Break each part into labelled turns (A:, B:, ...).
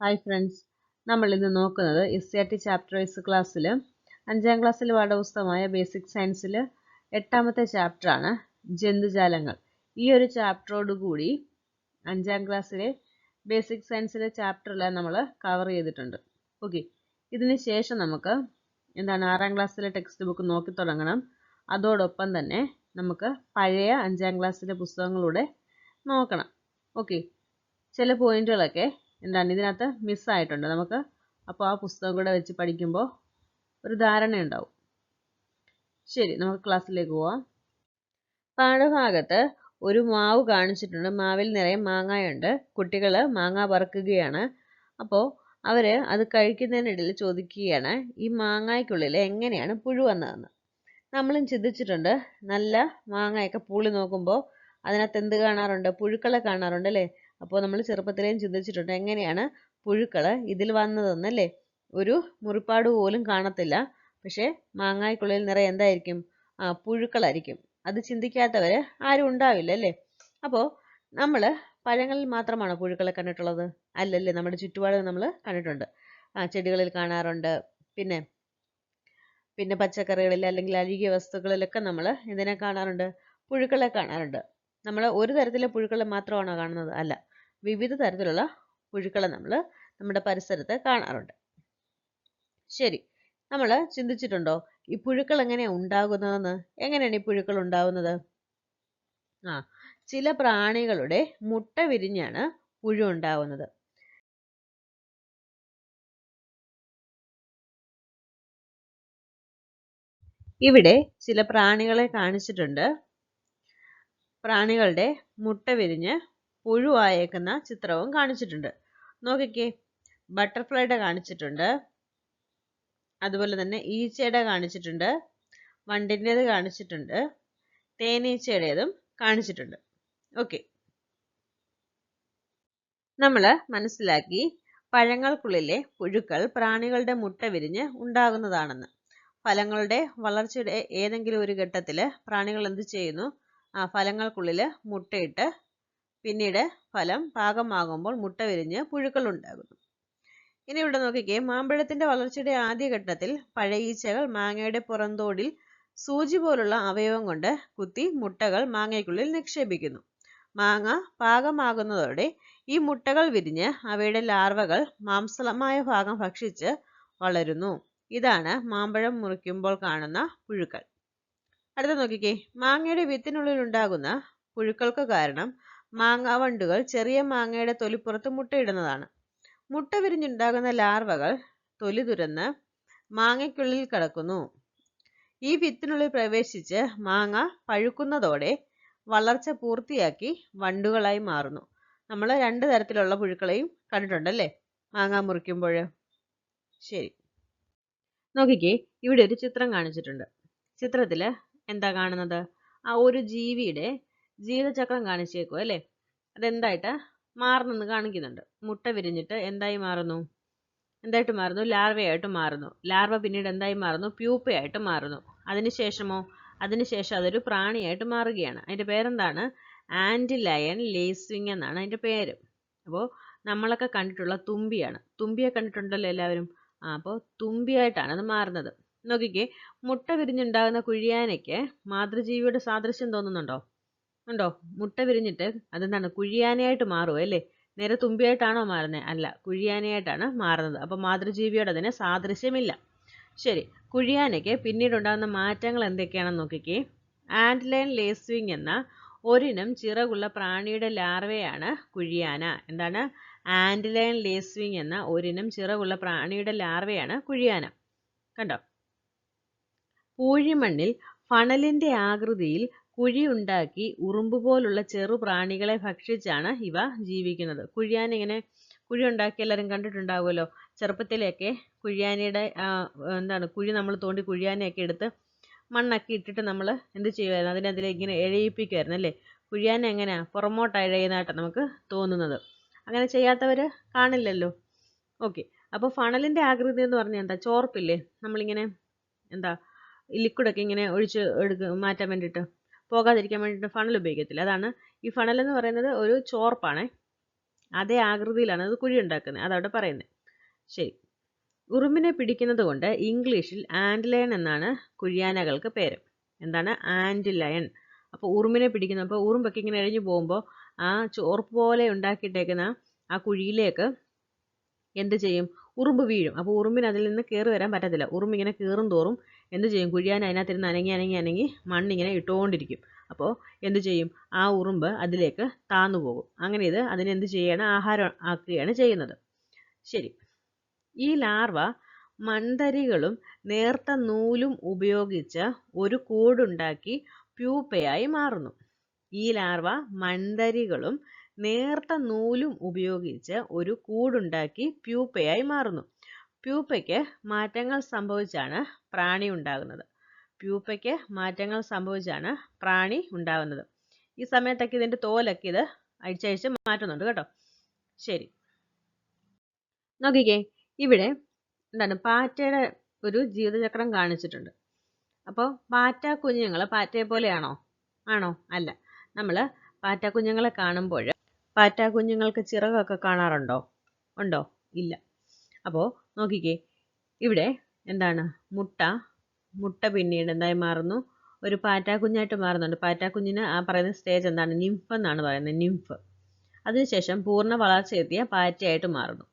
A: Hi friends, നമ്മൾ ഇന്ന് നോക്കുന്നത് SCRT ചാപ്റ്റർ വൈസ് ക്ലാസ്സിൽ 5ാം ക്ലാസ്സിലെ പാഠപുസ്തകമായ ബേസിക് സയൻസിൽ 8ാമത്തെ ചാപ്റ്ററാണ് ജന്തുജാലങ്ങൾ. ഈ ഒരു ചാപ്റ്ററോട് കൂടി 5ാം ക്ലാസ്സിലെ ബേസിക് സയൻസിലെ ചാപ്റ്ററെല്ലാം നമ്മൾ കവർ ചെയ്തിട്ടുണ്ട്. ഓക്കെ, ഇതിന് ശേഷം നമുക്ക് 6ാം ക്ലാസ്സിലെ ടെക്സ്റ്റ് ബുക്ക് നോക്കി തുടങ്ങണം. അതോടൊപ്പം തന്നെ നമുക്ക് പഴയ 5ാം ക്ലാസ്സിലെ പുസ്തകങ്ങളൂടെ നോക്കണം. ഓക്കെ, ചില പോയിന്റുകളൊക്കെ ഇതിനകത്ത് മിസ്സായിട്ടുണ്ട് നമുക്ക്. അപ്പോൾ ആ പുസ്തകം കൂടെ വെച്ച് പഠിക്കുമ്പോൾ ഒരു ധാരണയുണ്ടാവും. ശരി, നമുക്ക് ക്ലാസ്സിലേക്ക് പോവാം. പാഠഭാഗത്ത് ഒരു മാവ് കാണിച്ചിട്ടുണ്ട്. മാവിൽ നിറയെ മാങ്ങായുണ്ട്. കുട്ടികൾ മാങ്ങ പറിക്കുകയാണ്. അപ്പോൾ അവർ അത് കഴിക്കുന്നതിനിടയിൽ ചോദിക്കുകയാണ്, ഈ മാങ്ങായ്ക്കുള്ളിൽ എങ്ങനെയാണ് പുഴു വന്നതെന്ന്. നമ്മളും ചിന്തിച്ചിട്ടുണ്ട്. നല്ല മാങ്ങയൊക്കെ പൂളി നോക്കുമ്പോൾ അതിനകത്ത് എന്ത് കാണാറുണ്ട്? പുഴുക്കളെ കാണാറുണ്ട് അല്ലേ? അപ്പോൾ നമ്മൾ ചെറുപ്പത്തിലേയും ചിന്തിച്ചിട്ടുണ്ട്, എങ്ങനെയാണ് പുഴുക്കൾ ഇതിൽ വന്നതെന്നല്ലേ? ഒരു മുറിപ്പാട് പോലും കാണത്തില്ല. പക്ഷേ മാങ്ങായ്ക്കുള്ളിൽ നിറയെ എന്തായിരിക്കും? പുഴുക്കളായിരിക്കും. അത് ചിന്തിക്കാത്തവർ ആരും ഉണ്ടാവില്ല അല്ലേ? അപ്പോൾ നമ്മൾ പഴങ്ങളിൽ മാത്രമാണോ പുഴുക്കളെ കണ്ടിട്ടുള്ളത്? അല്ലല്ലേ, നമ്മുടെ ചുറ്റുപാടും നമ്മൾ കണ്ടിട്ടുണ്ട്. ചെടികളിൽ കാണാറുണ്ട്. പിന്നെ പച്ചക്കറികളിൽ അല്ലെങ്കിൽ അഴുകിയ വസ്തുക്കളിലൊക്കെ നമ്മൾ ഇതിനെ കാണാറുണ്ട്, പുഴുക്കളെ കാണാറുണ്ട്. നമ്മൾ ഒരു തരത്തിലെ പുഴുക്കളെ മാത്രമാണോ കാണുന്നത്? അല്ല, വിവിധ തരത്തിലുള്ള പുഴുക്കളെ നമ്മൾ നമ്മുടെ പരിസരത്ത് കാണാറുണ്ട്. ശരി, നമ്മൾ ചിന്തിച്ചിട്ടുണ്ടോ ഈ പുഴുക്കൾ എങ്ങനെയാണ് ഉണ്ടാകുന്നതെന്ന്? എങ്ങനെയാണ് ഈ പുഴുക്കൾ ഉണ്ടാകുന്നത്? ചില പ്രാണികളുടെ മുട്ട വിരിഞ്ഞാണ് പുഴു ഉണ്ടാവുന്നത്. ഇവിടെ ചില പ്രാണികളെ കാണിച്ചിട്ടുണ്ട്. പ്രാണികളുടെ മുട്ട വിരിഞ്ഞ് പുഴുവായേക്കുന്ന ചിത്രവും കാണിച്ചിട്ടുണ്ട്. നോക്കിക്കേ, ബട്ടർഫ്ലൈയുടെ കാണിച്ചിട്ടുണ്ട്, അതുപോലെ തന്നെ ഈച്ചയുടെ കാണിച്ചിട്ടുണ്ട്, വണ്ടിൻ്റേത് കാണിച്ചിട്ടുണ്ട്, തേനീച്ചയുടേതും കാണിച്ചിട്ടുണ്ട്. ഓക്കെ, നമ്മൾ മനസ്സിലാക്കി പഴങ്ങൾക്കുള്ളിലെ പുഴുക്കൾ പ്രാണികളുടെ മുട്ട വിരിഞ്ഞ് ഉണ്ടാകുന്നതാണെന്ന്. ഫലങ്ങളുടെ വളർച്ചയുടെ ഏതെങ്കിലും ഒരു ഘട്ടത്തിൽ പ്രാണികൾ എന്ത് ചെയ്യുന്നു? ഫലങ്ങൾക്കുള്ളിൽ മുട്ടയിട്ട് പിന്നീട് ഫലം പാകമാകുമ്പോൾ മുട്ട വിരിഞ്ഞ് പുഴുക്കൾ ഉണ്ടാകുന്നു. ഇനി ഇവിടെ നോക്കിക്കേ, മാമ്പഴത്തിന്റെ വളർച്ചയുടെ ആദ്യഘട്ടത്തിൽ പഴയീച്ചകൾ മാങ്ങയുടെ പുറന്തോടിൽ സൂചി പോലുള്ള അവയവം കൊണ്ട് കുത്തി മുട്ടകൾ മാങ്ങയ്ക്കുള്ളിൽ നിക്ഷേപിക്കുന്നു. മാങ്ങ പാകമാകുന്നതോടെ ഈ മുട്ടകൾ വിരിഞ്ഞ് അവയുടെ ലാർവകൾ മാംസളമായ ഭാഗം ഭക്ഷിച്ച് വളരുന്നു. ഇതാണ് മാമ്പഴം മുറിക്കുമ്പോൾ കാണുന്ന പുഴുക്കൾ. അടുത്ത നോക്കിക്കേ, മാങ്ങയുടെ വിത്തിനുള്ളിൽ ഉണ്ടാകുന്ന പുഴുക്കൾക്ക് കാരണം മാങ്ങാവണ്ടുകൾ ചെറിയ മാങ്ങയുടെ തൊലിപ്പുറത്ത് മുട്ടയിടുന്നതാണ്. മുട്ട വിരിഞ്ഞുണ്ടാകുന്ന ലാർവകൾ തൊലി തുരന്ന് മാങ്ങയ്ക്കുള്ളിൽ കിടക്കുന്നു. ഈ വിത്തിനുള്ളിൽ പ്രവേശിച്ച് മാങ്ങ പഴുക്കുന്നതോടെ വളർച്ച പൂർത്തിയാക്കി വണ്ടുകളായി മാറുന്നു. നമ്മൾ 2 തരത്തിലുള്ള പുഴുക്കളെയും കണ്ടിട്ടുണ്ടല്ലേ മാങ്ങ മുറിക്കുമ്പോൾ. ശരി, നോക്കിക്കേ, ഇവിടെ ഒരു ചിത്രം കാണിച്ചിട്ടുണ്ട്. ചിത്രത്തിൽ എന്താ കാണുന്നത്? ഒരു ജീവിയുടെ ജീവിതചക്രം കാണിച്ചേക്കും അല്ലേ? അതെന്തായിട്ട് മാറുന്നെന്ന് കാണിക്കുന്നുണ്ട്. മുട്ട വിരിഞ്ഞിട്ട് എന്തായിട്ട് മാറുന്നു? ലാർവയായിട്ട് മാറുന്നു. ലാർവ പിന്നീട് എന്തായി മാറുന്നു? പ്യൂപ്പയായിട്ട് മാറുന്നു. അതിനുശേഷം അതൊരു പ്രാണിയായിട്ട് മാറുകയാണ്. അതിൻ്റെ പേരെന്താണ്? ആൻറ്റിലയൺ ലേസ്വിങ് എന്നാണ് അതിൻ്റെ പേര്. അപ്പോൾ നമ്മളൊക്കെ കണ്ടിട്ടുള്ള തുമ്പിയാണ്. തുമ്പിയെ കണ്ടിട്ടുണ്ടല്ലോ എല്ലാവരും? അപ്പോൾ തുമ്പിയായിട്ടാണ് അത് മാറുന്നത്. നോക്കിക്കേ, മുട്ട വിരിഞ്ഞുണ്ടാകുന്ന കുഴിയാനയ്ക്ക് മാതൃജീവിയുടെ സാദൃശ്യം തോന്നുന്നുണ്ടോ? ഉണ്ടോ? മുട്ട വിരിഞ്ഞിട്ട് അതെന്താണ്? കുഴിയാനയായിട്ട് മാറുമോ അല്ലേ? നേരെ തുമ്പിയായിട്ടാണോ മാറുന്നത്? അല്ല, കുഴിയാനയായിട്ടാണ് മാറുന്നത്. അപ്പോൾ മാതൃജീവിയോട് അതിന് സാദൃശ്യമില്ല. ശരി, കുഴിയാനയ്ക്ക് പിന്നീട് ഉണ്ടാകുന്ന മാറ്റങ്ങൾ എന്തൊക്കെയാണെന്ന് നോക്കിക്കേ. ആൻറ്റ്ലൈൻ ലേസ്വിങ് എന്ന ഒരിനം ചിറകുള്ള പ്രാണിയുടെ ലാർവയാണ് കുഴിയാന. എന്താണ്? ആൻറ്റ്ലൈൻ ലേസ്വിങ് എന്ന ഒരിനം ചിറകുള്ള പ്രാണിയുടെ ലാർവയാണ് കുഴിയാന. കണ്ടോ? പൂഴിമണ്ണിൽ ഫണലിന്റെ ആകൃതിയിൽ കുഴി ഉണ്ടാക്കി ഉറുമ്പ് പോലുള്ള ചെറു പ്രാണികളെ ഭക്ഷിച്ചാണ് ഇവ ജീവിക്കുന്നത്. കുഴിയാന ഇങ്ങനെ കുഴി ഉണ്ടാക്കി എല്ലാവരും കണ്ടിട്ടുണ്ടാകുമല്ലോ. ചെറുപ്പത്തിലൊക്കെ കുഴിയാനയുടെ കുഴി നമ്മൾ തോണ്ടി കുഴിയാനയൊക്കെ എടുത്ത് മണ്ണൊക്കെ ഇട്ടിട്ട് നമ്മൾ എന്ത് ചെയ്യുമായിരുന്നു? അതിനെ ഇങ്ങനെ എഴയിപ്പിക്കുമായിരുന്നു അല്ലേ? കുഴിയാന എങ്ങനെയാണ്? പുറമോട്ട് എഴയുന്നതായിട്ടാണ് നമുക്ക് തോന്നുന്നത്. അങ്ങനെ ചെയ്യാത്തവർ കാണില്ലല്ലോ. ഓക്കെ, അപ്പോൾ ഫണലിൻ്റെ ആകൃതി എന്ന് പറഞ്ഞാൽ എന്താ? ചോർപ്പില്ലേ, നമ്മളിങ്ങനെ ലിക്വിഡൊക്കെ ഇങ്ങനെ ഒഴിച്ച് മാറ്റാൻ വേണ്ടിയിട്ട്, പോകാതിരിക്കാൻ വേണ്ടിയിട്ട് ഫണൽ ഉപയോഗിക്കത്തില്ല. അതാണ് ഈ ഫണൽ എന്ന് പറയുന്നത്. ഒരു ചോർപ്പാണ്. അതേ ആകൃതിയിലാണ് അത് കുഴി ഉണ്ടാക്കുന്നത്. അതവിടെ പറയുന്നത്. ശരി. ഉറുമ്പിനെ പിടിക്കുന്നത് കൊണ്ട് ഇംഗ്ലീഷിൽ ആൻഡ് ലയൺ എന്നാണ് കുഴിയാനകൾക്ക് പേര്. എന്താണ്? And lion. അപ്പോൾ ഉറുമ്പിനെ പിടിക്കുന്നപ്പോൾ ഉറുമ്പൊക്കെ ഇങ്ങനെ എഴിഞ്ഞു പോകുമ്പോൾ ആ ചോർപ്പ് പോലെ ഉണ്ടാക്കിയിട്ടേക്കുന്ന ആ കുഴിയിലേക്ക് എന്ത് ചെയ്യും? ഉറുമ്പ് വീഴും. അപ്പോൾ ഉറുമ്പിന് അതിൽ നിന്ന് കയറി വരാൻ പറ്റത്തില്ല. ഉറുമ്പ് ഇങ്ങനെ കയറും തോറും എന്ത് ചെയ്യും? കുഴിയാൻ അതിനകത്തിരുന്ന് അനങ്ങി മണ്ണിങ്ങനെ ഇട്ടുകൊണ്ടിരിക്കും. അപ്പോൾ എന്ത് ചെയ്യും? ആ ഉറുമ്പ് അതിലേക്ക് താന്നു പോകും. അങ്ങനെ ഇത് അതിനെന്ത് ചെയ്യുകയാണ്? ആഹാരം ആക്കുകയാണ് ചെയ്യുന്നത്. ശരി. ഈ ലാർവ മൺതരികളും നേർത്ത നൂലും ഉപയോഗിച്ച് ഒരു കൂടുണ്ടാക്കി പ്യൂപ്പയായി മാറുന്നു. ഈ ലാർവ മൺതരികളും നേർത്ത നൂലും ഉപയോഗിച്ച് ഒരു കൂടുണ്ടാക്കി പ്യൂപ്പയായി മാറുന്നു. പ്യൂപ്പയ്ക്ക് മാറ്റങ്ങൾ സംഭവിച്ചാണ് പ്രാണി ഉണ്ടാകുന്നത്. പ്യൂപ്പയ്ക്ക് മാറ്റങ്ങൾ സംഭവിച്ചാണ് പ്രാണി ഉണ്ടാകുന്നത്. ഈ സമയത്തൊക്കെ ഇതിൻ്റെ തോലൊക്കെ ഇത് അഴിച്ചഴിച്ച് മാറ്റുന്നുണ്ട് കേട്ടോ. ശരി, നോക്കിക്കേ. ഇവിടെ എന്താണ്? പാറ്റയുടെ ഒരു ജീവിതചക്രം കാണിച്ചിട്ടുണ്ട്. അപ്പോൾ പാറ്റ കുഞ്ഞുങ്ങൾ പാറ്റയെ പോലെയാണോ? ആണോ? അല്ല. നമ്മൾ പാറ്റ കുഞ്ഞുങ്ങളെ കാണുമ്പോൾ പാറ്റ കുഞ്ഞുങ്ങൾക്ക് ചിറകൊക്കെ കാണാറുണ്ടോ? ഉണ്ടോ? ഇല്ല. അപ്പോൾ നോക്കിക്കേ, ഇവിടെ എന്താണ്? മുട്ട പിന്നീട് എന്തായി മാറുന്നു? ഒരു പാറ്റ കുഞ്ഞായിട്ട് മാറുന്നുണ്ട്. പാറ്റ കുഞ്ഞിന് ആ പറയുന്ന സ്റ്റേജ് എന്താണ്? നിംഫ് എന്നാണ് പറയുന്നത്. നിംഫ്. അതിനുശേഷം പൂർണ്ണ വളർച്ചയെത്തിയ പാറ്റയായിട്ട് മാറുന്നു.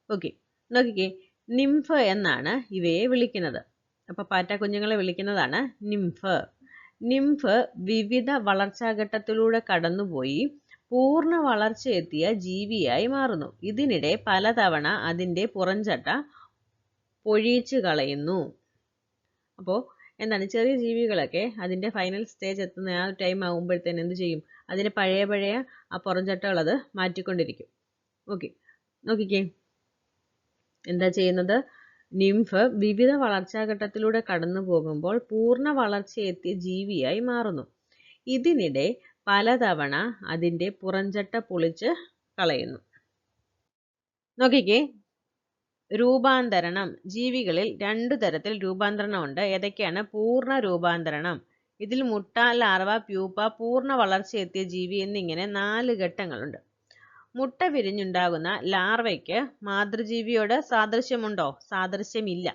A: ഓക്കെ, നോക്കിക്കേ, നിംഫ് എന്നാണ് ഇവയെ വിളിക്കുന്നത്. അപ്പോൾ പാറ്റ കുഞ്ഞുങ്ങളെ വിളിക്കുന്നതാണ് നിംഫ്. നിംഫ് വിവിധ വളർച്ചാഘട്ടത്തിലൂടെ കടന്നുപോയി പൂർണ്ണ വളർച്ചയെത്തിയ ജീവിയായി മാറുന്നു. ഇതിനിടെ പലതവണ അതിൻ്റെ പുറംചട്ട പൊഴിച്ചു കളയുന്നു. അപ്പോൾ എന്താണ്? ചെറിയ ജീവികളൊക്കെ അതിൻ്റെ ഫൈനൽ സ്റ്റേജ് എത്തുന്ന ആ ടൈം ആകുമ്പോഴത്തേന് എന്ത് ചെയ്യും? അതിന് പഴയ ആ പുറംചട്ടകൾ അത് മാറ്റിക്കൊണ്ടിരിക്കും. ഓക്കെ, നോക്കിക്കേ, എന്താ ചെയ്യുന്നത്? നിംഫ് വിവിധ വളർച്ചാഘട്ടത്തിലൂടെ കടന്നു പോകുമ്പോൾ പൂർണ്ണ വളർച്ചയെത്തിയ ജീവിയായി മാറുന്നു. ഇതിനിടെ പലതവണ അതിൻ്റെ പുറംചട്ട പൊളിച്ച് കളയുന്നു. നോക്കിക്കേ, രൂപാന്തരണം. ജീവികളിൽ 2 തരത്തിൽ രൂപാന്തരണം ഉണ്ട്. ഏതൊക്കെയാണ്? പൂർണ്ണ രൂപാന്തരണം. ഇതിൽ മുട്ട, ലാർവ, പ്യൂപ്പ, പൂർണ്ണ വളർച്ചയെത്തിയ ജീവി എന്നിങ്ങനെ 4 ഘട്ടങ്ങളുണ്ട്. മുട്ട വിരിഞ്ഞുണ്ടാകുന്ന ലാർവയ്ക്ക് മാതൃജീവിയോട് സാദൃശ്യമുണ്ടോ? സാദൃശ്യമില്ല.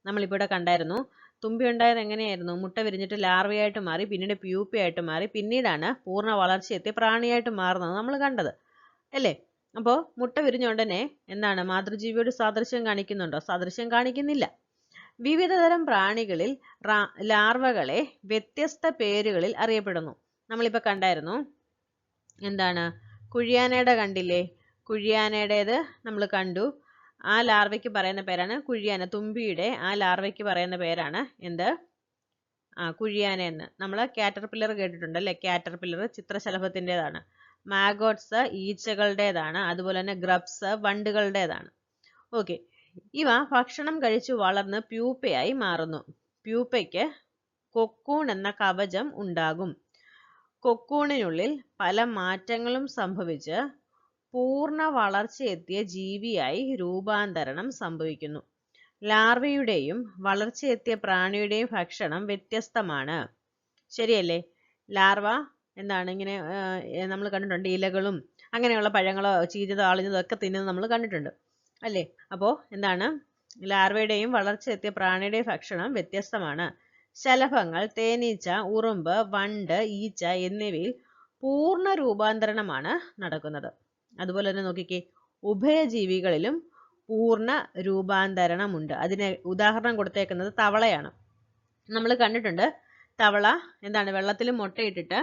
A: നമ്മളിപ്പോൾ ഇവിടെ കണ്ടായിരുന്നു. തുമ്പി ഉണ്ടായത് എങ്ങനെയായിരുന്നു? മുട്ട വിരിഞ്ഞിട്ട് ലാർവയായിട്ട് മാറി, പിന്നീട് പ്യൂപ്പയായിട്ട് മാറി, പിന്നീടാണ് പൂർണ്ണ വളർച്ചയെത്തി പ്രാണിയായിട്ട് മാറുന്നത് നമ്മൾ കണ്ടത് അല്ലേ? അപ്പോൾ മുട്ട വിരിഞ്ഞുടനെ എന്താണ്? മാതൃജീവിയോട് സാദൃശ്യം കാണിക്കുന്നുണ്ടോ? സാദൃശ്യം കാണിക്കുന്നില്ല. വിവിധതരം പ്രാണികളിൽ ലാർവകളെ വ്യത്യസ്ത പേരുകളിൽ അറിയപ്പെടുന്നു. നമ്മളിപ്പോൾ കണ്ടായിരുന്നു. എന്താണ്? കുഴിയാനയുടെ കണ്ടില്ലേ? കുഴിയാനയുടേത് നമ്മൾ കണ്ടു. ആ ലാർവയ്ക്ക് പറയുന്ന പേരാണ് കുഴിയാന. തുമ്പിയുടെ ആ ലാർവയ്ക്ക് പറയുന്ന പേരാണ് എന്ത്? കുഴിയാന എന്ന്. നമ്മൾ കാറ്റർപില്ലർ കേട്ടിട്ടുണ്ട് അല്ലേ? കാറ്റർപില്ലർ ചിത്രശലഭത്തിൻ്റെതാണ്. മാഗോട്ട്സ് ഈച്ചകളുടേതാണ്. അതുപോലെ തന്നെ ഗ്രബ്സ് വണ്ടുകളുടേതാണ്. ഓക്കെ, ഇവ ഭക്ഷണം കഴിച്ചു വളർന്ന് പ്യൂപ്പയായി മാറുന്നു. പ്യൂപ്പയ്ക്ക് കൊക്കൂൺ എന്ന കവചം ഉണ്ടാകും. കൊക്കൂണിനുള്ളിൽ പല മാറ്റങ്ങളും സംഭവിച്ച് പൂർണ്ണ വളർച്ചയെത്തിയ ജീവിയായി രൂപാന്തരണം സംഭവിക്കുന്നു. ലാർവയുടെയും വളർച്ചയെത്തിയ പ്രാണിയുടെയും ഭക്ഷണം വ്യത്യസ്തമാണ്. ശരിയല്ലേ? ലാർവ എന്താണ്? ഇങ്ങനെ നമ്മൾ കണ്ടിട്ടുണ്ട്. ഇലകളും അങ്ങനെയുള്ള പഴങ്ങളോ ചീഞ്ഞതോ അളിഞ്ഞതോ ഒക്കെ തിന്നുന്നത് നമ്മൾ കണ്ടിട്ടുണ്ട് അല്ലേ? അപ്പോൾ എന്താണ്? ലാർവയുടെയും വളർച്ചയെത്തിയ പ്രാണിയുടെയും ഭക്ഷണം വ്യത്യസ്തമാണ്. ശലഭങ്ങൾ, തേനീച്ച, ഉറുമ്പ്, വണ്ട്, ഈച്ച എന്നിവയിൽ പൂർണ്ണ രൂപാന്തരണമാണ് നടക്കുന്നത്. അതുപോലെ തന്നെ നോക്കിക്കേ, ഉഭയജീവികളിലും പൂർണ്ണ രൂപാന്തരണമുണ്ട്. അതിന് ഉദാഹരണം കൊടുത്തേക്കുന്നത് തവളയാണ്. നമ്മൾ കണ്ടിട്ടുണ്ട്. തവള എന്താണ്? വെള്ളത്തിൽ മുട്ടയിട്ടിട്ട്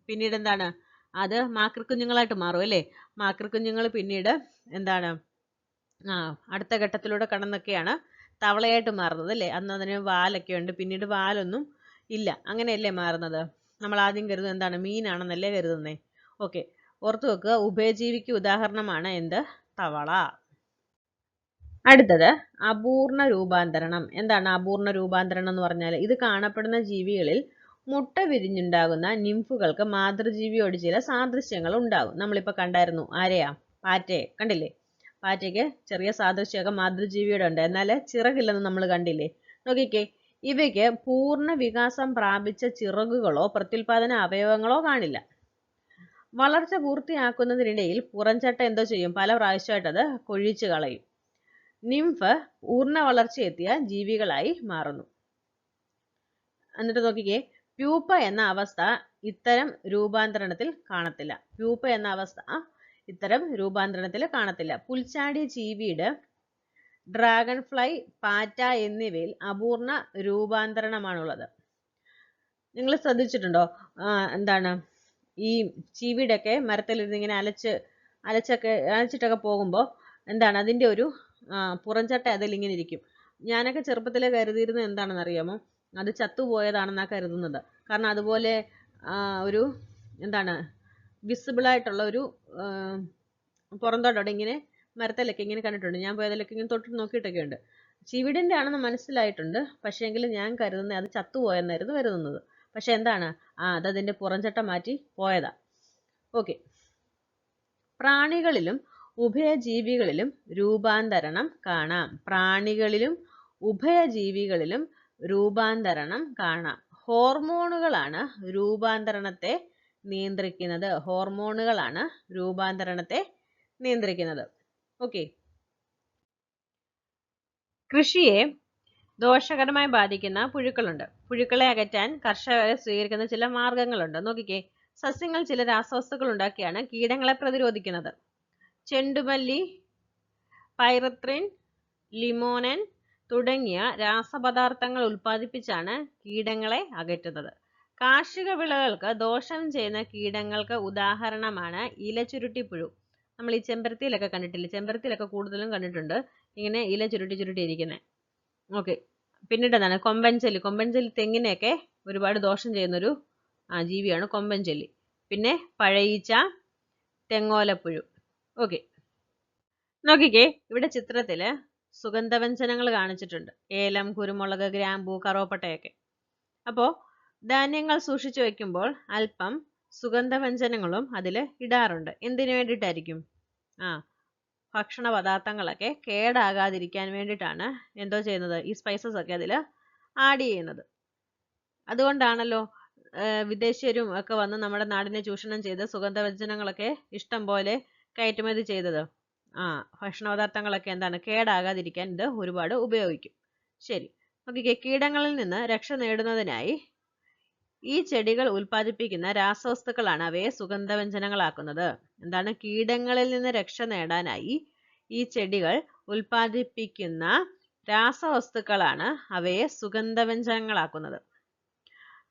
A: പിന്നീട് എന്താണ്? അത് മാക്രിക്കുഞ്ഞുങ്ങളായിട്ട് മാറും അല്ലേ? മാക്രിക്കുഞ്ഞുങ്ങൾ പിന്നീട് എന്താണ്? അടുത്ത ഘട്ടത്തിലൂടെ കടന്നൊക്കെയാണ് തവളയായിട്ട് മാറുന്നത് അല്ലേ? അന്ന് അതിന് വാലൊക്കെ ഉണ്ട്, പിന്നീട് വാലൊന്നും ഇല്ല. അങ്ങനെയല്ലേ മാറുന്നത്? നമ്മൾ ആദ്യം കരുതുന്നത് എന്താണ്? മീനാണെന്നല്ലേ കരുതുന്നേ? ഓക്കെ, ഓർത്തു വെക്കുക. ഉഭയജീവിക്ക് ഉദാഹരണമാണ് എന്ത്? തവള. അടുത്തത് അപൂർണ രൂപാന്തരണം. എന്താണ് അപൂർണ രൂപാന്തരണം എന്ന് പറഞ്ഞാൽ? ഇത് കാണപ്പെടുന്ന ജീവികളിൽ മുട്ട വിരിഞ്ഞുണ്ടാകുന്ന നിംഫുകൾക്ക് മാതൃജീവിയോട് ചില സാദൃശ്യങ്ങൾ ഉണ്ടാകും. നമ്മളിപ്പോൾ കണ്ടായിരുന്നു. ആരെയാ? പാറ്റയെ കണ്ടില്ലേ? പാറ്റയ്ക്ക് ചെറിയ സാദൃശ്യമൊക്കെ മാതൃജീവിയോടെ ഉണ്ട്. എന്നാൽ ചിറകില്ലെന്ന് നമ്മൾ കണ്ടില്ലേ? നോക്കിക്കേ, ഇവയ്ക്ക് പൂർണ്ണ വികാസം പ്രാപിച്ച ചിറകുകളോ പ്രത്യുൽപാദന അവയവങ്ങളോ കാണില്ല. വളർച്ച പൂർത്തിയാക്കുന്നതിനിടയിൽ പുറംചട്ട എന്തോ ചെയ്യും? പല പ്രാവശ്യമായിട്ട് അത് കൊഴിച്ചു കളയും. നിംഫ് പൂർണ്ണ വളർച്ചയെത്തിയ ജീവികളായി മാറുന്നു. എന്നിട്ട് നോക്കിക്കേ, പ്യൂപ്പ എന്ന അവസ്ഥ ഇത്തരം രൂപാന്തരണത്തിൽ കാണത്തില്ല. പ്യൂപ്പ എന്ന അവസ്ഥ ഇത്തരം രൂപാന്തരണത്തിൽ കാണത്തില്ല. പുൽച്ചാടി, ചീവീട്, ഡ്രാഗൺ ഫ്ലൈ, പാറ്റ എന്നിവയിൽ അപൂർണ രൂപാന്തരണമാണുള്ളത്. നിങ്ങൾ ശ്രദ്ധിച്ചിട്ടുണ്ടോ? എന്താണ് ഈ ചീവീടൊക്കെ മരത്തിലിരുന്ന് ഇങ്ങനെ അലച്ചിട്ടൊക്കെ പോകുമ്പോൾ എന്താണ് അതിൻ്റെ ഒരു പുറംചട്ട അതിലിങ്ങനെ ഇരിക്കും. ഞാനൊക്കെ ചെറുപ്പത്തിൽ കരുതിയിരുന്നത് എന്താണെന്ന് അറിയാമോ? അത് ചത്തുപോയതാണെന്നാണ് കരുതുന്നത്. കാരണം അതുപോലെ ഒരു എന്താണ് വിസിബിളായിട്ടുള്ള ഒരു പുറന്തോട്ടം ഇങ്ങനെ മരത്തിലൊക്കെ ഇങ്ങനെ കണ്ടിട്ടുണ്ട്. ഞാൻ പോയതിലൊക്കെ ഇങ്ങനെ തൊട്ട് നോക്കിയിട്ടൊക്കെ ഉണ്ട്. ചീവീടിൻ്റെ ആണെന്ന് മനസ്സിലായിട്ടുണ്ട്. പക്ഷേങ്കിൽ ഞാൻ കരുതുന്നത് അത് ചത്തുപോയെന്നായിരുന്നു കരുതുന്നത്. പക്ഷെ എന്താണ് അതതിൻ്റെ പുറംചട്ട മാറ്റി പോയതാ. ഓക്കെ. പ്രാണികളിലും ഉഭയജീവികളിലും രൂപാന്തരണം കാണാം. പ്രാണികളിലും ഉഭയജീവികളിലും രൂപാന്തരണം കാണാം. ഹോർമോണുകളാണ് രൂപാന്തരണത്തെ നിയന്ത്രിക്കുന്നത്. ഹോർമോണുകളാണ് രൂപാന്തരണത്തെ നിയന്ത്രിക്കുന്നത്. ഓക്കെ. കൃഷിയെ ദോഷകരമായി ബാധിക്കുന്ന പുഴുക്കളുണ്ട്. പുഴുക്കളെ അകറ്റാൻ കർഷകർ സ്വീകരിക്കുന്ന ചില മാർഗങ്ങളുണ്ട്. നോക്കിക്കേ, സസ്യങ്ങൾ ചില രാസവസ്തുക്കൾ ഉണ്ടാക്കിയാണ് കീടങ്ങളെ പ്രതിരോധിക്കുന്നത്. ചെണ്ടുമല്ലി, പൈറത്രിൻ, ലിമോനൻ തുടങ്ങിയ രാസപദാർത്ഥങ്ങൾ ഉൽപ്പാദിപ്പിച്ചാണ് കീടങ്ങളെ അകറ്റുന്നത്. കാർഷിക വിളകൾക്ക് ദോഷം ചെയ്യുന്ന കീടങ്ങൾക്ക് ഉദാഹരണമാണ് ഇലചുരുട്ടിപ്പുഴു. നമ്മൾ ഈ ചെമ്പരത്തിയിലൊക്കെ കണ്ടിട്ടില്ലേ? ചെമ്പരത്തിയിലൊക്കെ കൂടുതലും കണ്ടിട്ടുണ്ട് ഇങ്ങനെ ഇല ചുരുട്ടി ഇരിക്കുന്നത്. ഓക്കെ. പിന്നീട് എന്താണ് കൊമ്പൻ ചെല്ലി. കൊമ്പൻ ചെല്ലി തെങ്ങിനെയൊക്കെ ഒരുപാട് ദോഷം ചെയ്യുന്നൊരു ജീവിയാണ് കൊമ്പൻ ചെല്ലി. പിന്നെ പഴയീച്ച, തെങ്ങോലപ്പുഴു. ഓക്കെ. നോക്കിക്കേ, ഇവിടെ ചിത്രത്തില് സുഗന്ധവ്യഞ്ജനങ്ങൾ കാണിച്ചിട്ടുണ്ട്. ഏലം, കുരുമുളക്, ഗ്രാമ്പൂ, കറുവപ്പട്ടയൊക്കെ. അപ്പോൾ ധാന്യങ്ങൾ സൂക്ഷിച്ചു വെക്കുമ്പോൾ അല്പം സുഗന്ധവ്യഞ്ജനങ്ങളും അതിൽ ഇടാറുണ്ട്. എന്തിനു വേണ്ടിയിട്ടായിരിക്കും? ഭക്ഷണ പദാർത്ഥങ്ങളൊക്കെ കേടാകാതിരിക്കാൻ വേണ്ടിയിട്ടാണ് എന്തോ ചെയ്യുന്നത്, ഈ സ്പൈസസ് ഒക്കെ അതിൽ ആഡ് ചെയ്യുന്നത്. അതുകൊണ്ടാണല്ലോ വിദേശീയരും ഒക്കെ വന്ന് നമ്മുടെ നാടിനെ ചൂഷണം ചെയ്ത് സുഗന്ധവ്യഞ്ജനങ്ങളൊക്കെ ഇഷ്ടം പോലെ കയറ്റുമതി ചെയ്തത്. ഭക്ഷണ പദാർത്ഥങ്ങളൊക്കെ എന്താണ് കേടാകാതിരിക്കാൻ ഇത് ഒരുപാട് ഉപയോഗിക്കും. ശരി. നോക്കിക്കേ, കീടങ്ങളിൽ നിന്ന് രക്ഷ നേടുന്നതിനായി ഈ ചെടികൾ ഉൽപ്പാദിപ്പിക്കുന്ന രാസവസ്തുക്കളാണ് അവയെ സുഗന്ധവ്യഞ്ജനങ്ങളാക്കുന്നത്. എന്താണ്? കീടങ്ങളിൽ നിന്ന് രക്ഷ നേടാനായി ഈ ചെടികൾ ഉൽപ്പാദിപ്പിക്കുന്ന രാസവസ്തുക്കളാണ് അവയെ സുഗന്ധവ്യഞ്ജനങ്ങളാക്കുന്നത്.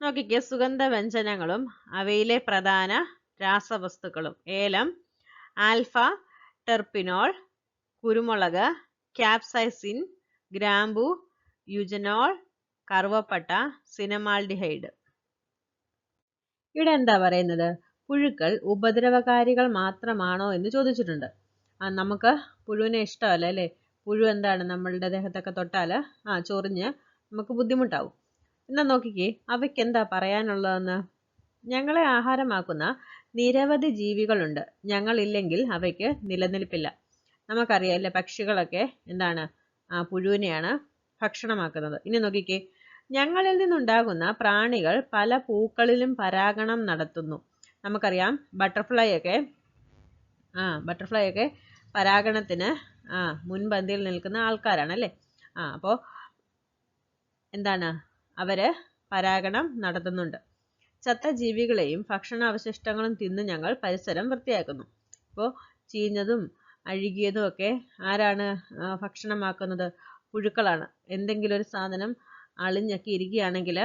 A: നോക്കിക്കേ, സുഗന്ധവ്യഞ്ജനങ്ങളും അവയിലെ പ്രധാന രാസവസ്തുക്കളും: ഏലം, ആൽഫ ടെർപിനോൾ, കുരുമുളക്, ക്യാപ്സൈസിൻ, ഗ്രാമ്പു, യുജനോൾ, കറുവപ്പട്ട, സിനമാൽഡിഹൈഡ്. ഇവിടെ എന്താ പറയുന്നത്? പുഴുക്കൾ ഉപദ്രവകാരികൾ മാത്രമാണോ എന്ന് ചോദിച്ചിട്ടുണ്ട്. നമുക്ക് പുഴുവിനെ ഇഷ്ടമല്ല അല്ലേ? പുഴു എന്താണ് നമ്മളുടെ ദേഹത്തൊക്കെ തൊട്ടാൽ ചൊറിഞ്ഞ് നമുക്ക് ബുദ്ധിമുട്ടാവും. എന്നാൽ നോക്കിക്കേ, അവയ്ക്ക് എന്താ പറയാനുള്ളതെന്ന്. ഞങ്ങളെ ആഹാരമാക്കുന്ന നിരവധി ജീവികളുണ്ട്. ഞങ്ങളില്ലെങ്കിൽ അവയ്ക്ക് നിലനിൽപ്പില്ല. നമുക്കറിയാമല്ലേ, പക്ഷികളൊക്കെ എന്താണ് പുഴുവിനെയാണ് ഭക്ഷണമാക്കുന്നത്. ഇനി നോക്കിക്കേ, ഞങ്ങളിൽ നിന്നുണ്ടാകുന്ന പ്രാണികൾ പല പൂക്കളിലും പരാഗണം നടത്തുന്നു. നമുക്കറിയാം ബട്ടർഫ്ലൈ ഒക്കെ പരാഗണത്തിന് മുൻപന്തിയിൽ നിൽക്കുന്ന ആൾക്കാരാണ് അല്ലേ? അപ്പോൾ എന്താണ്, അവര് പരാഗണം നടത്തുന്നുണ്ട്. ചത്ത ജീവികളെയും ഭക്ഷണാവശിഷ്ടങ്ങളും തിന്ന് ഞങ്ങൾ പരിസരം വൃത്തിയാക്കുന്നു. ഇപ്പോൾ ചീഞ്ഞതും അഴുകിയതും ഒക്കെ ആരാണ് ഭക്ഷണമാക്കുന്നത്? പുഴുക്കളാണ്. എന്തെങ്കിലും ഒരു സാധനം അളിഞ്ഞൊക്കെ ഇരിക്കുകയാണെങ്കിൽ,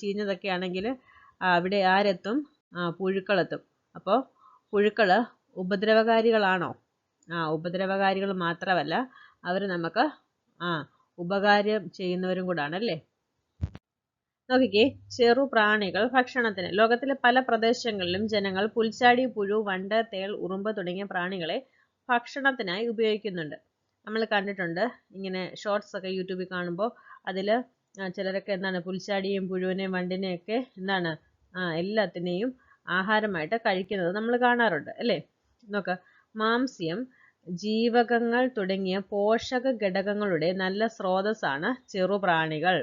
A: ചീഞ്ഞതൊക്കെ ആണെങ്കിൽ അവിടെ ആരെത്തും? പുഴുക്കളെത്തും. അപ്പോൾ പുഴുക്കൾ ഉപദ്രവകാരികളാണോ? ഉപദ്രവകാരികൾ മാത്രമല്ല, അവർ നമുക്ക് ഉപകാരം ചെയ്യുന്നവരും കൂടാണ് അല്ലേ? നോക്കിക്കേ, ചെറു പ്രാണികൾ ഭക്ഷണത്തിന്. ലോകത്തിലെ പല പ്രദേശങ്ങളിലും ജനങ്ങൾ പുൽച്ചാടി, പുഴു, വണ്ട്, തേൾ, ഉറുമ്പ് തുടങ്ങിയ പ്രാണികളെ ഭക്ഷണത്തിനായി ഉപയോഗിക്കുന്നുണ്ട്. നമ്മൾ കണ്ടിട്ടുണ്ട് ഇങ്ങനെ ഷോർട്സ് ഒക്കെ യൂട്യൂബിൽ കാണുമ്പോൾ. അതിൽ ചിലരൊക്കെ എന്താണ് പുൽച്ചാടിയും പുഴുവിനെയും വണ്ടിനെയൊക്കെ എന്താണ് എല്ലാത്തിനെയും ആഹാരമായിട്ട് കഴിക്കുന്നത് നമ്മൾ കാണാറുണ്ട് അല്ലേ? നോക്ക്, മാംസ്യം, ജീവകങ്ങൾ തുടങ്ങിയ പോഷക ഘടകങ്ങളുടെ നല്ല സ്രോതസ്സാണ് ചെറുപ്രാണികൾ.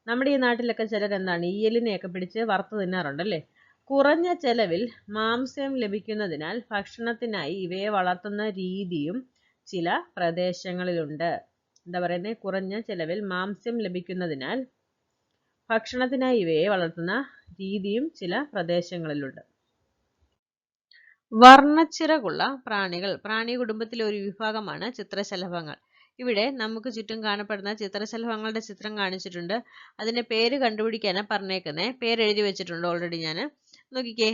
A: നമ്മുടെ ഈ നാട്ടിലൊക്കെ ചിലരെന്താണ് ഈയലിനെയൊക്കെ പിടിച്ച് വറുത്ത് തിന്നാറുണ്ടല്ലേ? കുറഞ്ഞ ചെലവിൽ മാംസ്യം ലഭിക്കുന്നതിനാൽ ഭക്ഷണത്തിനായി ഇവയെ വളർത്തുന്ന രീതിയും ചില പ്രദേശങ്ങളിലുണ്ട്. എന്താ പറയുന്നത്? കുറഞ്ഞ ചെലവിൽ മാംസ്യം ലഭിക്കുന്നതിനാൽ ഭക്ഷണത്തിനായി ഇവയെ വളർത്തുന്ന രീതിയും ചില പ്രദേശങ്ങളിലുണ്ട്. വർണ്ണച്ചിറകുള്ള പ്രാണികൾ. പ്രാണി കുടുംബത്തിലെ ഒരു വിഭാഗമാണ് ചിത്രശലഭങ്ങൾ. ഇവിടെ നമുക്ക് ചുറ്റും കാണപ്പെടുന്ന ചിത്രശലഭങ്ങളുടെ ചിത്രം കാണിച്ചിട്ടുണ്ട്. അതിന്റെ പേര് കണ്ടുപിടിക്കാനാ പറഞ്ഞേക്കുന്നേ. പേര് എഴുതി വെച്ചിട്ടുണ്ട് ഓൾറെഡി ഞാൻ. നോക്കിക്കേ,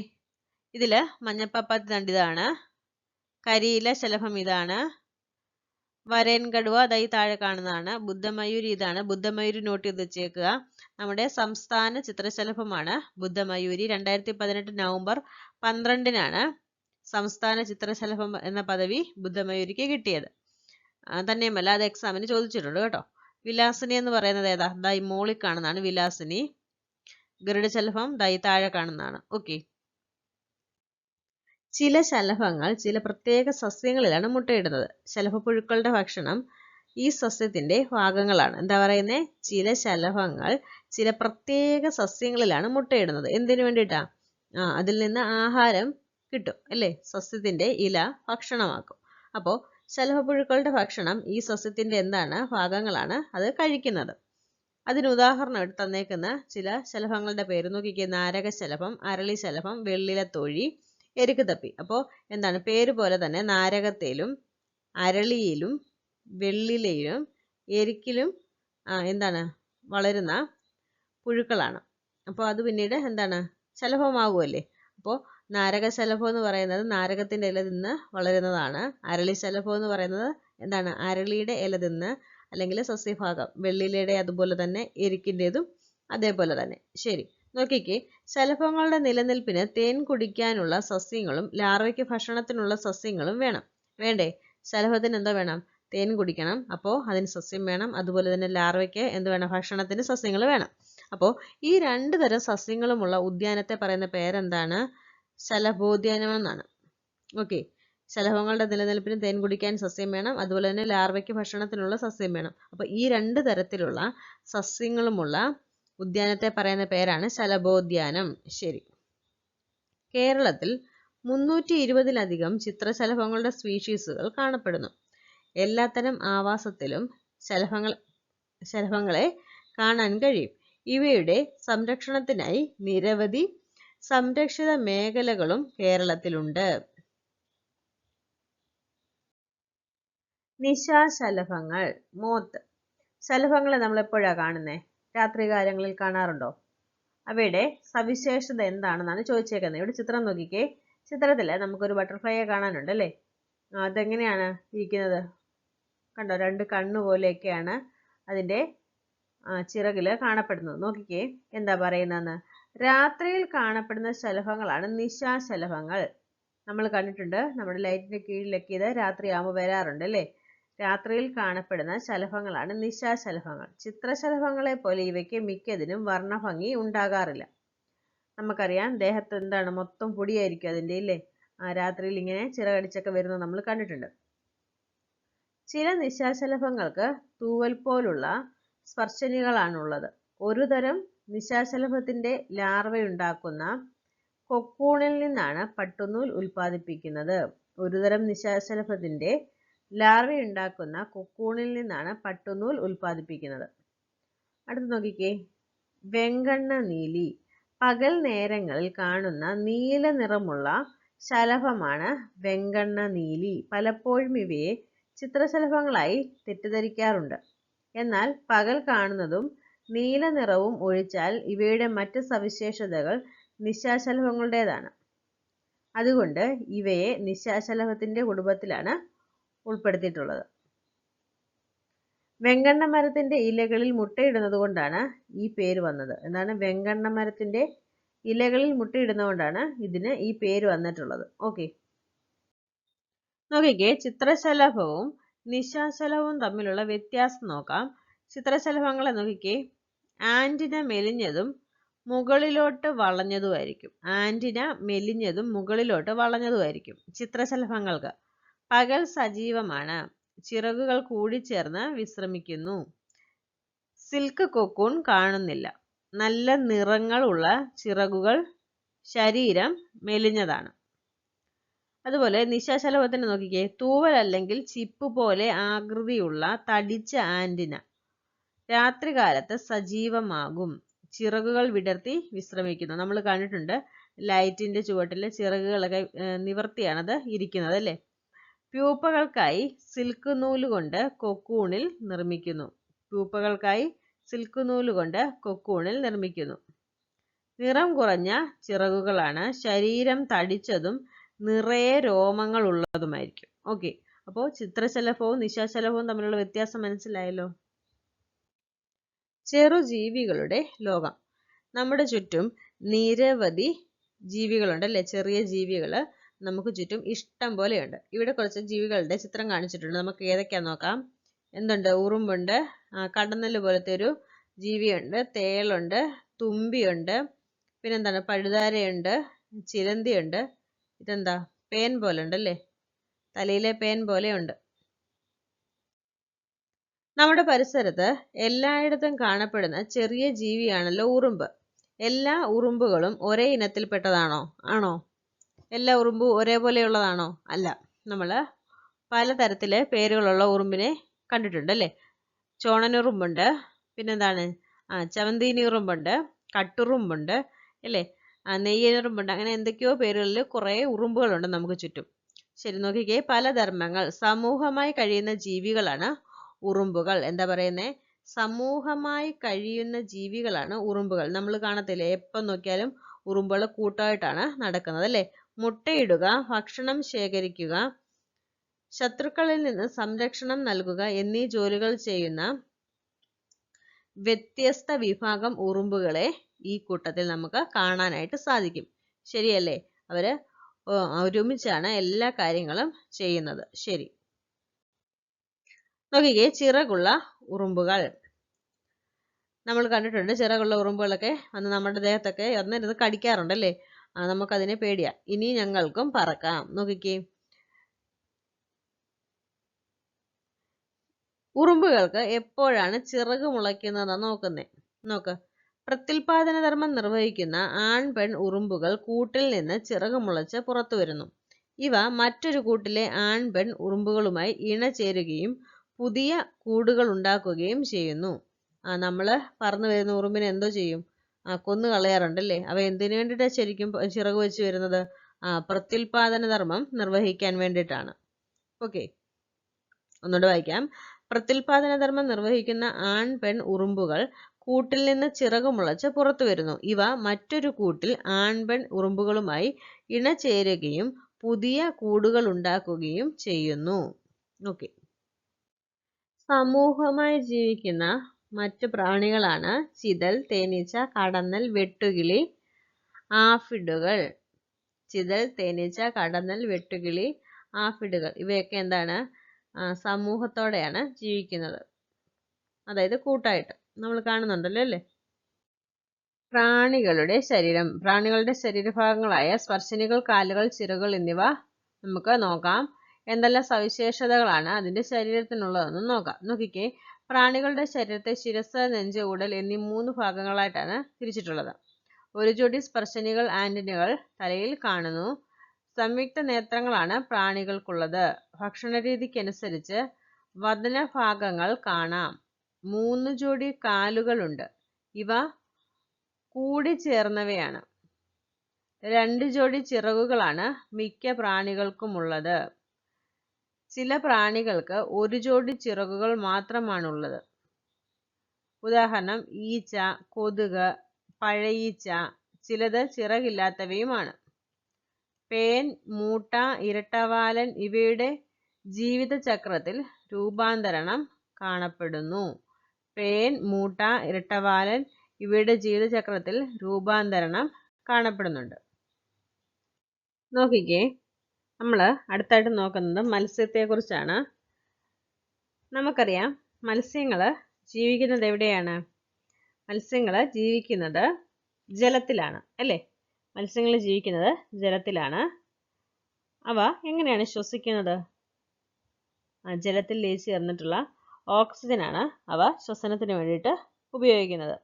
A: ഇതില് മഞ്ഞപ്പാപ്പാത്തി തണ്ട് ഇതാണ്, കരിയില ശലഭം ഇതാണ്, വരയൻ കടുവ ദൈ താഴെ കാണുന്നതാണ്, ബുദ്ധമയൂരി ഇതാണ്. ബുദ്ധമയൂരി നോട്ട് ചെയ്ത് വെച്ചേക്കുക. നമ്മുടെ സംസ്ഥാന ചിത്രശലഭമാണ് ബുദ്ധമയൂരി. 2018 നവംബർ 12-നാണ് സംസ്ഥാന ചിത്രശലഭം എന്ന പദവി ബുദ്ധമയൂരിക്ക് കിട്ടിയത്. തന്നെയുമല്ല, അത് എക്സാമിന് ചോദിച്ചിട്ടുണ്ട് കേട്ടോ. വിലാസിനി എന്ന് പറയുന്നത് ഏതാ? ദൈ മോളിൽ കാണുന്നതാണ് വിലാസിനി. ഗരുഡശലഭം ദൈ താഴെ കാണുന്നതാണ്. ഓക്കെ. ചില ശലഭങ്ങൾ ചില പ്രത്യേക സസ്യങ്ങളിലാണ് മുട്ടയിടുന്നത്. ശലഭപ്പുഴുക്കളുടെ ഭക്ഷണം ഈ സസ്യത്തിന്റെ ഭാഗങ്ങളാണ്. എന്താ പറയുന്നേ? ചില ശലഭങ്ങൾ ചില പ്രത്യേക സസ്യങ്ങളിലാണ് മുട്ടയിടുന്നത്. എന്തിനു വേണ്ടിയിട്ടാ? അതിൽ നിന്ന് ആഹാരം കിട്ടും അല്ലേ? സസ്യത്തിന്റെ ഇല ഭക്ഷണമാക്കും. അപ്പോൾ ശലഭപ്പുഴുക്കളുടെ ഭക്ഷണം ഈ സസ്യത്തിന്റെ എന്താണ്? ഭാഗങ്ങളാണ് അത് കഴിക്കുന്നത്. അതിന് ഉദാഹരണം എടുത്ത് തന്നേക്കുന്ന ചില ശലഭങ്ങളുടെ പേര് നോക്കിക്കേ. നാരകശലഭം, അരളിശലഭം, വെള്ളിലത്തോഴി, എരുക്കുതപ്പി. അപ്പോൾ എന്താണ്? പേര് പോലെ തന്നെ നാരകത്തേലും അരളിയിലും വെള്ളിലയിലും എരിക്കിലും എന്താണ് വളരുന്ന പുഴുക്കളാണ്. അപ്പോൾ അത് പിന്നീട് എന്താണ്? ശലഭമാകുമല്ലേ. അപ്പോൾ നാരകശലഭം എന്ന് പറയുന്നത് നാരകത്തിന്റെ ഇല തിന്ന് വളരുന്നതാണ്. അരളിശലഭം എന്ന് പറയുന്നത് എന്താണ്? അരളിയുടെ ഇല തിന്ന് അല്ലെങ്കിൽ സസ്യഭാഗം. വെള്ളിലയുടെ അതുപോലെ തന്നെ എരിക്കിൻ്റെതും അതേപോലെ തന്നെ. ശരി, നോക്കിക്കേ. ശലഭങ്ങളുടെ നിലനിൽപ്പിന് തേൻ കുടിക്കാനുള്ള സസ്യങ്ങളും ലാർവയ്ക്ക് ഭക്ഷണത്തിനുള്ള സസ്യങ്ങളും വേണം. വേണ്ടേ? ശലഭത്തിന് എന്താ വേണം? തേൻ കുടിക്കണം. അപ്പോൾ അതിന് സസ്യം വേണം. അതുപോലെ തന്നെ ലാർവയ്ക്ക് എന്ത് വേണം? ഭക്ഷണത്തിന് സസ്യങ്ങൾ വേണം. അപ്പോൾ ഈ രണ്ട് തരം സസ്യങ്ങളുമുള്ള ഉദ്യാനത്തെ പറയുന്ന പേരെന്താണ്? ശലഭോദ്യാനം എന്നാണ്. ഓക്കെ. ശലഭങ്ങളുടെ നിലനിൽപ്പിന് തേൻ കുടിക്കാൻ സസ്യം വേണം. അതുപോലെ തന്നെ ലാർവയ്ക്ക് ഭക്ഷണത്തിനുള്ള സസ്യം വേണം. അപ്പോൾ ഈ രണ്ട് തരത്തിലുള്ള സസ്യങ്ങളുമുള്ള ഉദ്യാനത്തെ പറയുന്ന പേരാണ് ശലഭോദ്യാനം. ശരി. കേരളത്തിൽ 320-ലധികം ചിത്രശലഭങ്ങളുടെ സ്പീഷീസുകൾ കാണപ്പെടുന്നു. എല്ലാത്തരം ആവാസത്തിലും ശലഭങ്ങളെ കാണാൻ കഴിയും. ഇവയുടെ സംരക്ഷണത്തിനായി നിരവധി സംരക്ഷിത മേഖലകളും കേരളത്തിലുണ്ട്. നിശാശലഭങ്ങൾ. മോത്ത്. ശലഭങ്ങളെ നമ്മൾ എപ്പോഴാണ് കാണുന്നത്? രാത്രികാലങ്ങളിൽ കാണാറുണ്ടോ? അവയുടെ സവിശേഷത എന്താണെന്നാണ് ചോദിച്ചേക്കുന്നത്. ഇവിടെ ചിത്രം നോക്കിക്കേ. ചിത്രത്തിൽ നമുക്കൊരു ബട്ടർഫ്ലൈയെ കാണാനുണ്ട് അല്ലേ? അതെങ്ങനെയാണ് ഇരിക്കുന്നത്? കണ്ടോ? രണ്ട് കണ്ണു പോലെയൊക്കെയാണ് അതിൻ്റെ ചിറകിൽ കാണപ്പെടുന്നത്. നോക്കിക്കേ എന്താ പറയുന്നതെന്ന്. രാത്രിയിൽ കാണപ്പെടുന്ന ശലഭങ്ങളാണ് നിശാശലഭങ്ങൾ. നമ്മൾ കണ്ടിട്ടുണ്ട്, നമ്മുടെ ലൈറ്റിന്റെ കീഴിലൊക്കെ ഇത് രാത്രിയാകുമ്പോൾ വരാറുണ്ട് അല്ലേ? രാത്രിയിൽ കാണപ്പെടുന്ന ശലഭങ്ങളാണ് നിശാശലഭങ്ങൾ. ചിത്രശലഭങ്ങളെ പോലെ ഇവയ്ക്ക് മിക്കതിനും വർണ്ണഭംഗി ഉണ്ടാകാറില്ല. നമുക്കറിയാം, ദേഹത്ത് എന്താണ്? മൊത്തം പൊടിയായിരിക്കും അതിൻ്റെ ഇല്ലേ? രാത്രിയിൽ ഇങ്ങനെ ചിറകടിച്ചൊക്കെ വരുന്നത് നമ്മൾ കണ്ടിട്ടുണ്ട്. ചില നിശാശലഭങ്ങൾക്ക് തൂവൽ പോലുള്ള സ്പർശനികളാണുള്ളത്. ഒരു തരം നിശാശലഭത്തിന്റെ ലാർവയുണ്ടാക്കുന്ന കൊക്കൂണിൽ നിന്നാണ് പട്ടുനൂൽ ഉൽപ്പാദിപ്പിക്കുന്നത്. ഒരു തരം നിശാശലഭത്തിന്റെ ലാർവയുണ്ടാക്കുന്ന കൊക്കൂണിൽ നിന്നാണ് പട്ടുനൂൽ ഉൽപ്പാദിപ്പിക്കുന്നത്. അടുത്ത് നോക്കിക്കേ. വെങ്കണ്ണ നീലി. പകൽ നേരങ്ങളിൽ കാണുന്ന നീല നിറമുള്ള ശലഭമാണ് വെങ്കണ്ണ നീലി. പലപ്പോഴും ഇവയെ ചിത്രശലഭങ്ങളായി തെറ്റിദ്ധരിക്കാറുണ്ട്. എന്നാൽ പകൽ കാണുന്നതും നീല നിറവും ഒഴിച്ചാൽ ഇവയുടെ മറ്റ് സവിശേഷതകൾ നിശാശലഭങ്ങളുടേതാണ്. അതുകൊണ്ട് ഇവയെ നിശാശലഭത്തിന്റെ കുടുംബത്തിലാണ് ഉൾപ്പെടുത്തിയിട്ടുള്ളത്. വെങ്കണ്ണ മരത്തിന്റെ ഇലകളിൽ മുട്ടയിടുന്നത് കൊണ്ടാണ് ഈ പേര് വന്നത്. എന്താണ്? വെങ്കണ്ണ മരത്തിന്റെ ഇലകളിൽ മുട്ടയിടുന്നതുകൊണ്ടാണ് ഇതിന് ഈ പേര് വന്നിട്ടുള്ളത്. ഓക്കെ. നോക്കിക്കേ. ചിത്രശലഭവും നിശാശലഭവും തമ്മിലുള്ള വ്യത്യാസം നോക്കാം. ചിത്രശലഭങ്ങളെ നോക്കിക്കേ. ആന്റിന മെലിഞ്ഞതും മുകളിലോട്ട് വളഞ്ഞതുമായിരിക്കും. ആന്റിന മെലിഞ്ഞതും മുകളിലോട്ട് വളഞ്ഞതുമായിരിക്കും ചിത്രശലഭങ്ങൾക്ക്. പകൽ സജീവമാണ്. ചിറകുകൾ കൂടിച്ചേർന്ന് വിശ്രമിക്കുന്നു. സിൽക്ക് കൊക്കൂൺ കാണുന്നില്ല. നല്ല നിറങ്ങളുള്ള ചിറകുകൾ ശരീരം മെലിഞ്ഞതാണ്. അതുപോലെ നിശാശലഭത്തിന് നോക്കിക്കേ, തൂവൽ അല്ലെങ്കിൽ ചിപ്പ് പോലെ ആകൃതിയുള്ള തടിച്ച ആന്റിന, രാത്രികാലത്ത് സജീവമാകും, ചിറകുകൾ വിടർത്തി വിശ്രമിക്കുന്നു. നമ്മൾ കണ്ടിട്ടുണ്ട് ലൈറ്റിന്റെ ചുവട്ടിൽ ചിറകുകളൊക്കെ നിവർത്തിയാണത് ഇരിക്കുന്നത് അല്ലേ. പ്യൂപ്പകൾക്കായി സിൽക്ക് നൂലുകൊണ്ട് കൊക്കൂണിൽ നിർമ്മിക്കുന്നു. പ്യൂപ്പകൾക്കായി സിൽക്ക് നൂലുകൊണ്ട് കൊക്കൂണിൽ നിർമ്മിക്കുന്നു. നിറം കുറഞ്ഞ ചിറകുകളാണ്, ശരീരം തടിച്ചതും നിറയെ രോമങ്ങൾ ഉള്ളതുമായിരിക്കും. ഓക്കെ, അപ്പോൾ ചിത്രശലഭവും നിശാശലഭവും തമ്മിലുള്ള വ്യത്യാസം മനസ്സിലായല്ലോ. ചെറുജീവികളുടെ ലോകം. നമ്മുടെ ചുറ്റും നിരവധി ജീവികളുണ്ട് അല്ലെ. ചെറിയ ജീവികൾ നമുക്ക് ചുറ്റും ഇഷ്ടം പോലെയുണ്ട്. ഇവിടെ കുറച്ച് ജീവികളുടെ ചിത്രം കാണിച്ചിട്ടുണ്ട്. നമുക്ക് ഏതൊക്കെയാന്ന് നോക്കാം. എന്തുണ്ട്? ഉറുമ്പുണ്ട്, കടന്നല് പോലത്തെ ഒരു ജീവിയുണ്ട്, തേളുണ്ട്, തുമ്പിയുണ്ട്, പിന്നെന്താണ്, പഴുതാരയുണ്ട്, ചിലന്തിയുണ്ട്. ഇതെന്താ? പേൻ പോലെ ഉണ്ടല്ലേ, തലയിലെ പേൻ പോലെയുണ്ട്. നമ്മുടെ പരിസരത്ത് എല്ലായിടത്തും കാണപ്പെടുന്ന ചെറിയ ജീവിയാണല്ലോ ഉറുമ്പ്. എല്ലാ ഉറുമ്പുകളും ഒരേ ഇനത്തിൽപ്പെട്ടതാണോ? ആണോ? എല്ലാ ഉറുമ്പും ഒരേപോലെയുള്ളതാണോ? അല്ല. നമ്മൾ പലതരത്തിലെ പേരുകളുള്ള ഉറുമ്പിനെ കണ്ടിട്ടുണ്ട് അല്ലേ. ചോണനുറുമ്പുണ്ട്, പിന്നെന്താണ്, ചവന്തീനി ഉറുമ്പുണ്ട്, കട്ടുറുമ്പുണ്ട് അല്ലേ, നെയ്യനുറുമ്പുണ്ട്. അങ്ങനെ എന്തൊക്കെയോ പേരുകളിൽ കുറേ ഉറുമ്പുകളുണ്ട് നമുക്ക് ചുറ്റും. ശരി, നോക്കിക്കേ, പലധർമ്മങ്ങൾ സമൂഹമായി കഴിയുന്ന ജീവികളാണ് ഉറുമ്പുകൾ. എന്താ പറയുന്നേ? സമൂഹമായി കഴിയുന്ന ജീവികളാണ് ഉറുമ്പുകൾ. നമ്മൾ കാണത്തില്ലേ, എപ്പം നോക്കിയാലും ഉറുമ്പുകൾ കൂട്ടമായിട്ടാണ് നടക്കുന്നത് അല്ലേ. മുട്ടയിടുക, ഭക്ഷണം ശേഖരിക്കുക, ശത്രുക്കളിൽ നിന്ന് സംരക്ഷണം നൽകുക എന്നീ ജോലികൾ ചെയ്യുന്ന വ്യത്യസ്ത വിഭാഗം ഉറുമ്പുകളെ ഈ കൂട്ടത്തിൽ നമുക്ക് കാണാനായിട്ട് സാധിക്കും. ശരിയല്ലേ? അവര് ഒരുമിച്ചാണ് എല്ലാ കാര്യങ്ങളും ചെയ്യുന്നത്. ശരി, നോക്കിക്കേ, ചിറകുള്ള ഉറുമ്പുകൾ. നമ്മൾ കണ്ടിട്ടുണ്ട് ചിറകുള്ള ഉറുമ്പുകളൊക്കെ വന്ന് നമ്മുടെ ദേഹത്തൊക്കെ വന്നിരുന്ന് കടിക്കാറുണ്ടല്ലേ. നമുക്കതിനെ പേടിയാ. ഇനി ഞങ്ങൾക്കും പറക്കാം. നോക്കിക്കേ, ഉറുമ്പുകൾക്ക് എപ്പോഴാണ് ചിറക് മുളയ്ക്കുന്നതെന്ന് നോക്കുന്നേ. നോക്ക്, പ്രത്യുൽപാദന ധർമ്മം നിർവഹിക്കുന്ന ആൺ പെൺ ഉറുമ്പുകൾ കൂട്ടിൽ നിന്ന് ചിറക് മുളച്ച് പുറത്തു വരുന്നു. ഇവ മറ്റൊരു കൂട്ടിലെ ആൺ പെൺ ഉറുമ്പുകളുമായി ഇണചേരുകയും പുതിയ കൂടുകൾ ഉണ്ടാക്കുകയും ചെയ്യുന്നു. നമ്മൾ പറന്നു വരുന്ന ഉറുമ്പിനെ എന്തോ ചെയ്യും? കൊന്നു കളയാറുണ്ടല്ലേ. അവ എന്തിനു വേണ്ടിയിട്ടാണ് ശരിക്കും ചിറക് വെച്ച് വരുന്നത്? പ്രത്യുൽപാദന ധർമ്മം നിർവഹിക്കാൻ വേണ്ടിയിട്ടാണ്. ഓക്കെ, ഒന്നുകൂടെ വായിക്കാം. പ്രത്യുൽപാദന ധർമ്മം നിർവഹിക്കുന്ന ആൺ പെൺ ഉറുമ്പുകൾ കൂട്ടിൽ നിന്ന് ചിറക് മുളച്ച് പുറത്തു വരുന്നു. ഇവ മറ്റൊരു കൂട്ടിൽ ആൺ പെൺ ഉറുമ്പുകളുമായി ഇണചേരുകയും പുതിയ കൂടുകൾ ഉണ്ടാക്കുകയും ചെയ്യുന്നു. ഓക്കെ, സമൂഹമായി ജീവിക്കുന്ന മറ്റ് പ്രാണികളാണ് ചിതൽ, തേനീച്ച, കടന്നൽ, വെട്ടുകിളി, ആഫിഡുകൾ. ചിതൽ, തേനീച്ച, കടന്നൽ, വെട്ടുകിളി, ആഫിഡുകൾ ഇവയൊക്കെ എന്താണ്? സമൂഹത്തോടെയാണ് ജീവിക്കുന്നത്, അതായത് കൂട്ടായിട്ട്. നമ്മൾ കാണുന്നുണ്ടല്ലോ അല്ലേ. പ്രാണികളുടെ ശരീരം. പ്രാണികളുടെ ശരീരഭാഗങ്ങളായ സ്പർശിനികൾ, കാലുകൾ, ചിറകുകൾ എന്നിവ നമുക്ക് നോക്കാം. എന്തെല്ലാം സവിശേഷതകളാണ് അതിന്റെ ശരീരത്തിനുള്ളതെന്ന് നോക്കാം. നോക്കിക്കേ, പ്രാണികളുടെ ശരീരത്തെ ശിരസ്, നെഞ്ച്, ഉടൽ എന്നീ 3 ഭാഗങ്ങളായിട്ടാണ് തിരിച്ചിട്ടുള്ളത്. ഒരു ജോഡി സ്പർശിനികൾ, ആന്റിനകൾ തലയിൽ കാണുന്നു. സംയുക്ത നേത്രങ്ങളാണ് പ്രാണികൾക്കുള്ളത്. ഭക്ഷണരീതിക്കനുസരിച്ച് വദനഭാഗങ്ങൾ കാണാം. 3 ജോഡി കാലുകളുണ്ട്. ഇവ കൂടിച്ചേർന്നവയാണ്. 2 ജോഡി ചിറകുകളാണ് മിക്ക പ്രാണികൾക്കുമുള്ളത്. ചില പ്രാണികൾക്ക് 1 ജോഡി ചിറകുകൾ മാത്രമാണുള്ളത്. ഉദാഹരണം, ഈച്ച, കൊതുക്, പഴയീച്ച. ചിലത് ചിറകില്ലാത്തവയുമാണ്. പേൻ, മൂട്ട, ഇരട്ടവാലൻ ഇവയുടെ ജീവിതചക്രത്തിൽ രൂപാന്തരണം കാണപ്പെടുന്നു. പേൻ, മൂട്ട, ഇരട്ടവാലൻ ഇവയുടെ ജീവിതചക്രത്തിൽ രൂപാന്തരണം കാണപ്പെടുന്നുണ്ട്. നോക്കിക്കേ, നമ്മൾ അടുത്തായിട്ട് നോക്കുന്നത് മത്സ്യത്തെക്കുറിച്ചാണ്. നമുക്കറിയാം, മത്സ്യങ്ങൾ ജീവിക്കുന്നത് എവിടെയാണ്? മത്സ്യങ്ങൾ ജീവിക്കുന്നത് ജലത്തിലാണ് അല്ലേ. മത്സ്യങ്ങൾ ജീവിക്കുന്നത് ജലത്തിലാണ്. അവ എങ്ങനെയാണ് ശ്വസിക്കുന്നത്? ജലത്തിൽ ലയിച്ചു ചേർന്നിട്ടുള്ള ഓക്സിജനാണ് അവ ശ്വസനത്തിന് വേണ്ടിയിട്ട് ഉപയോഗിക്കുന്നത്.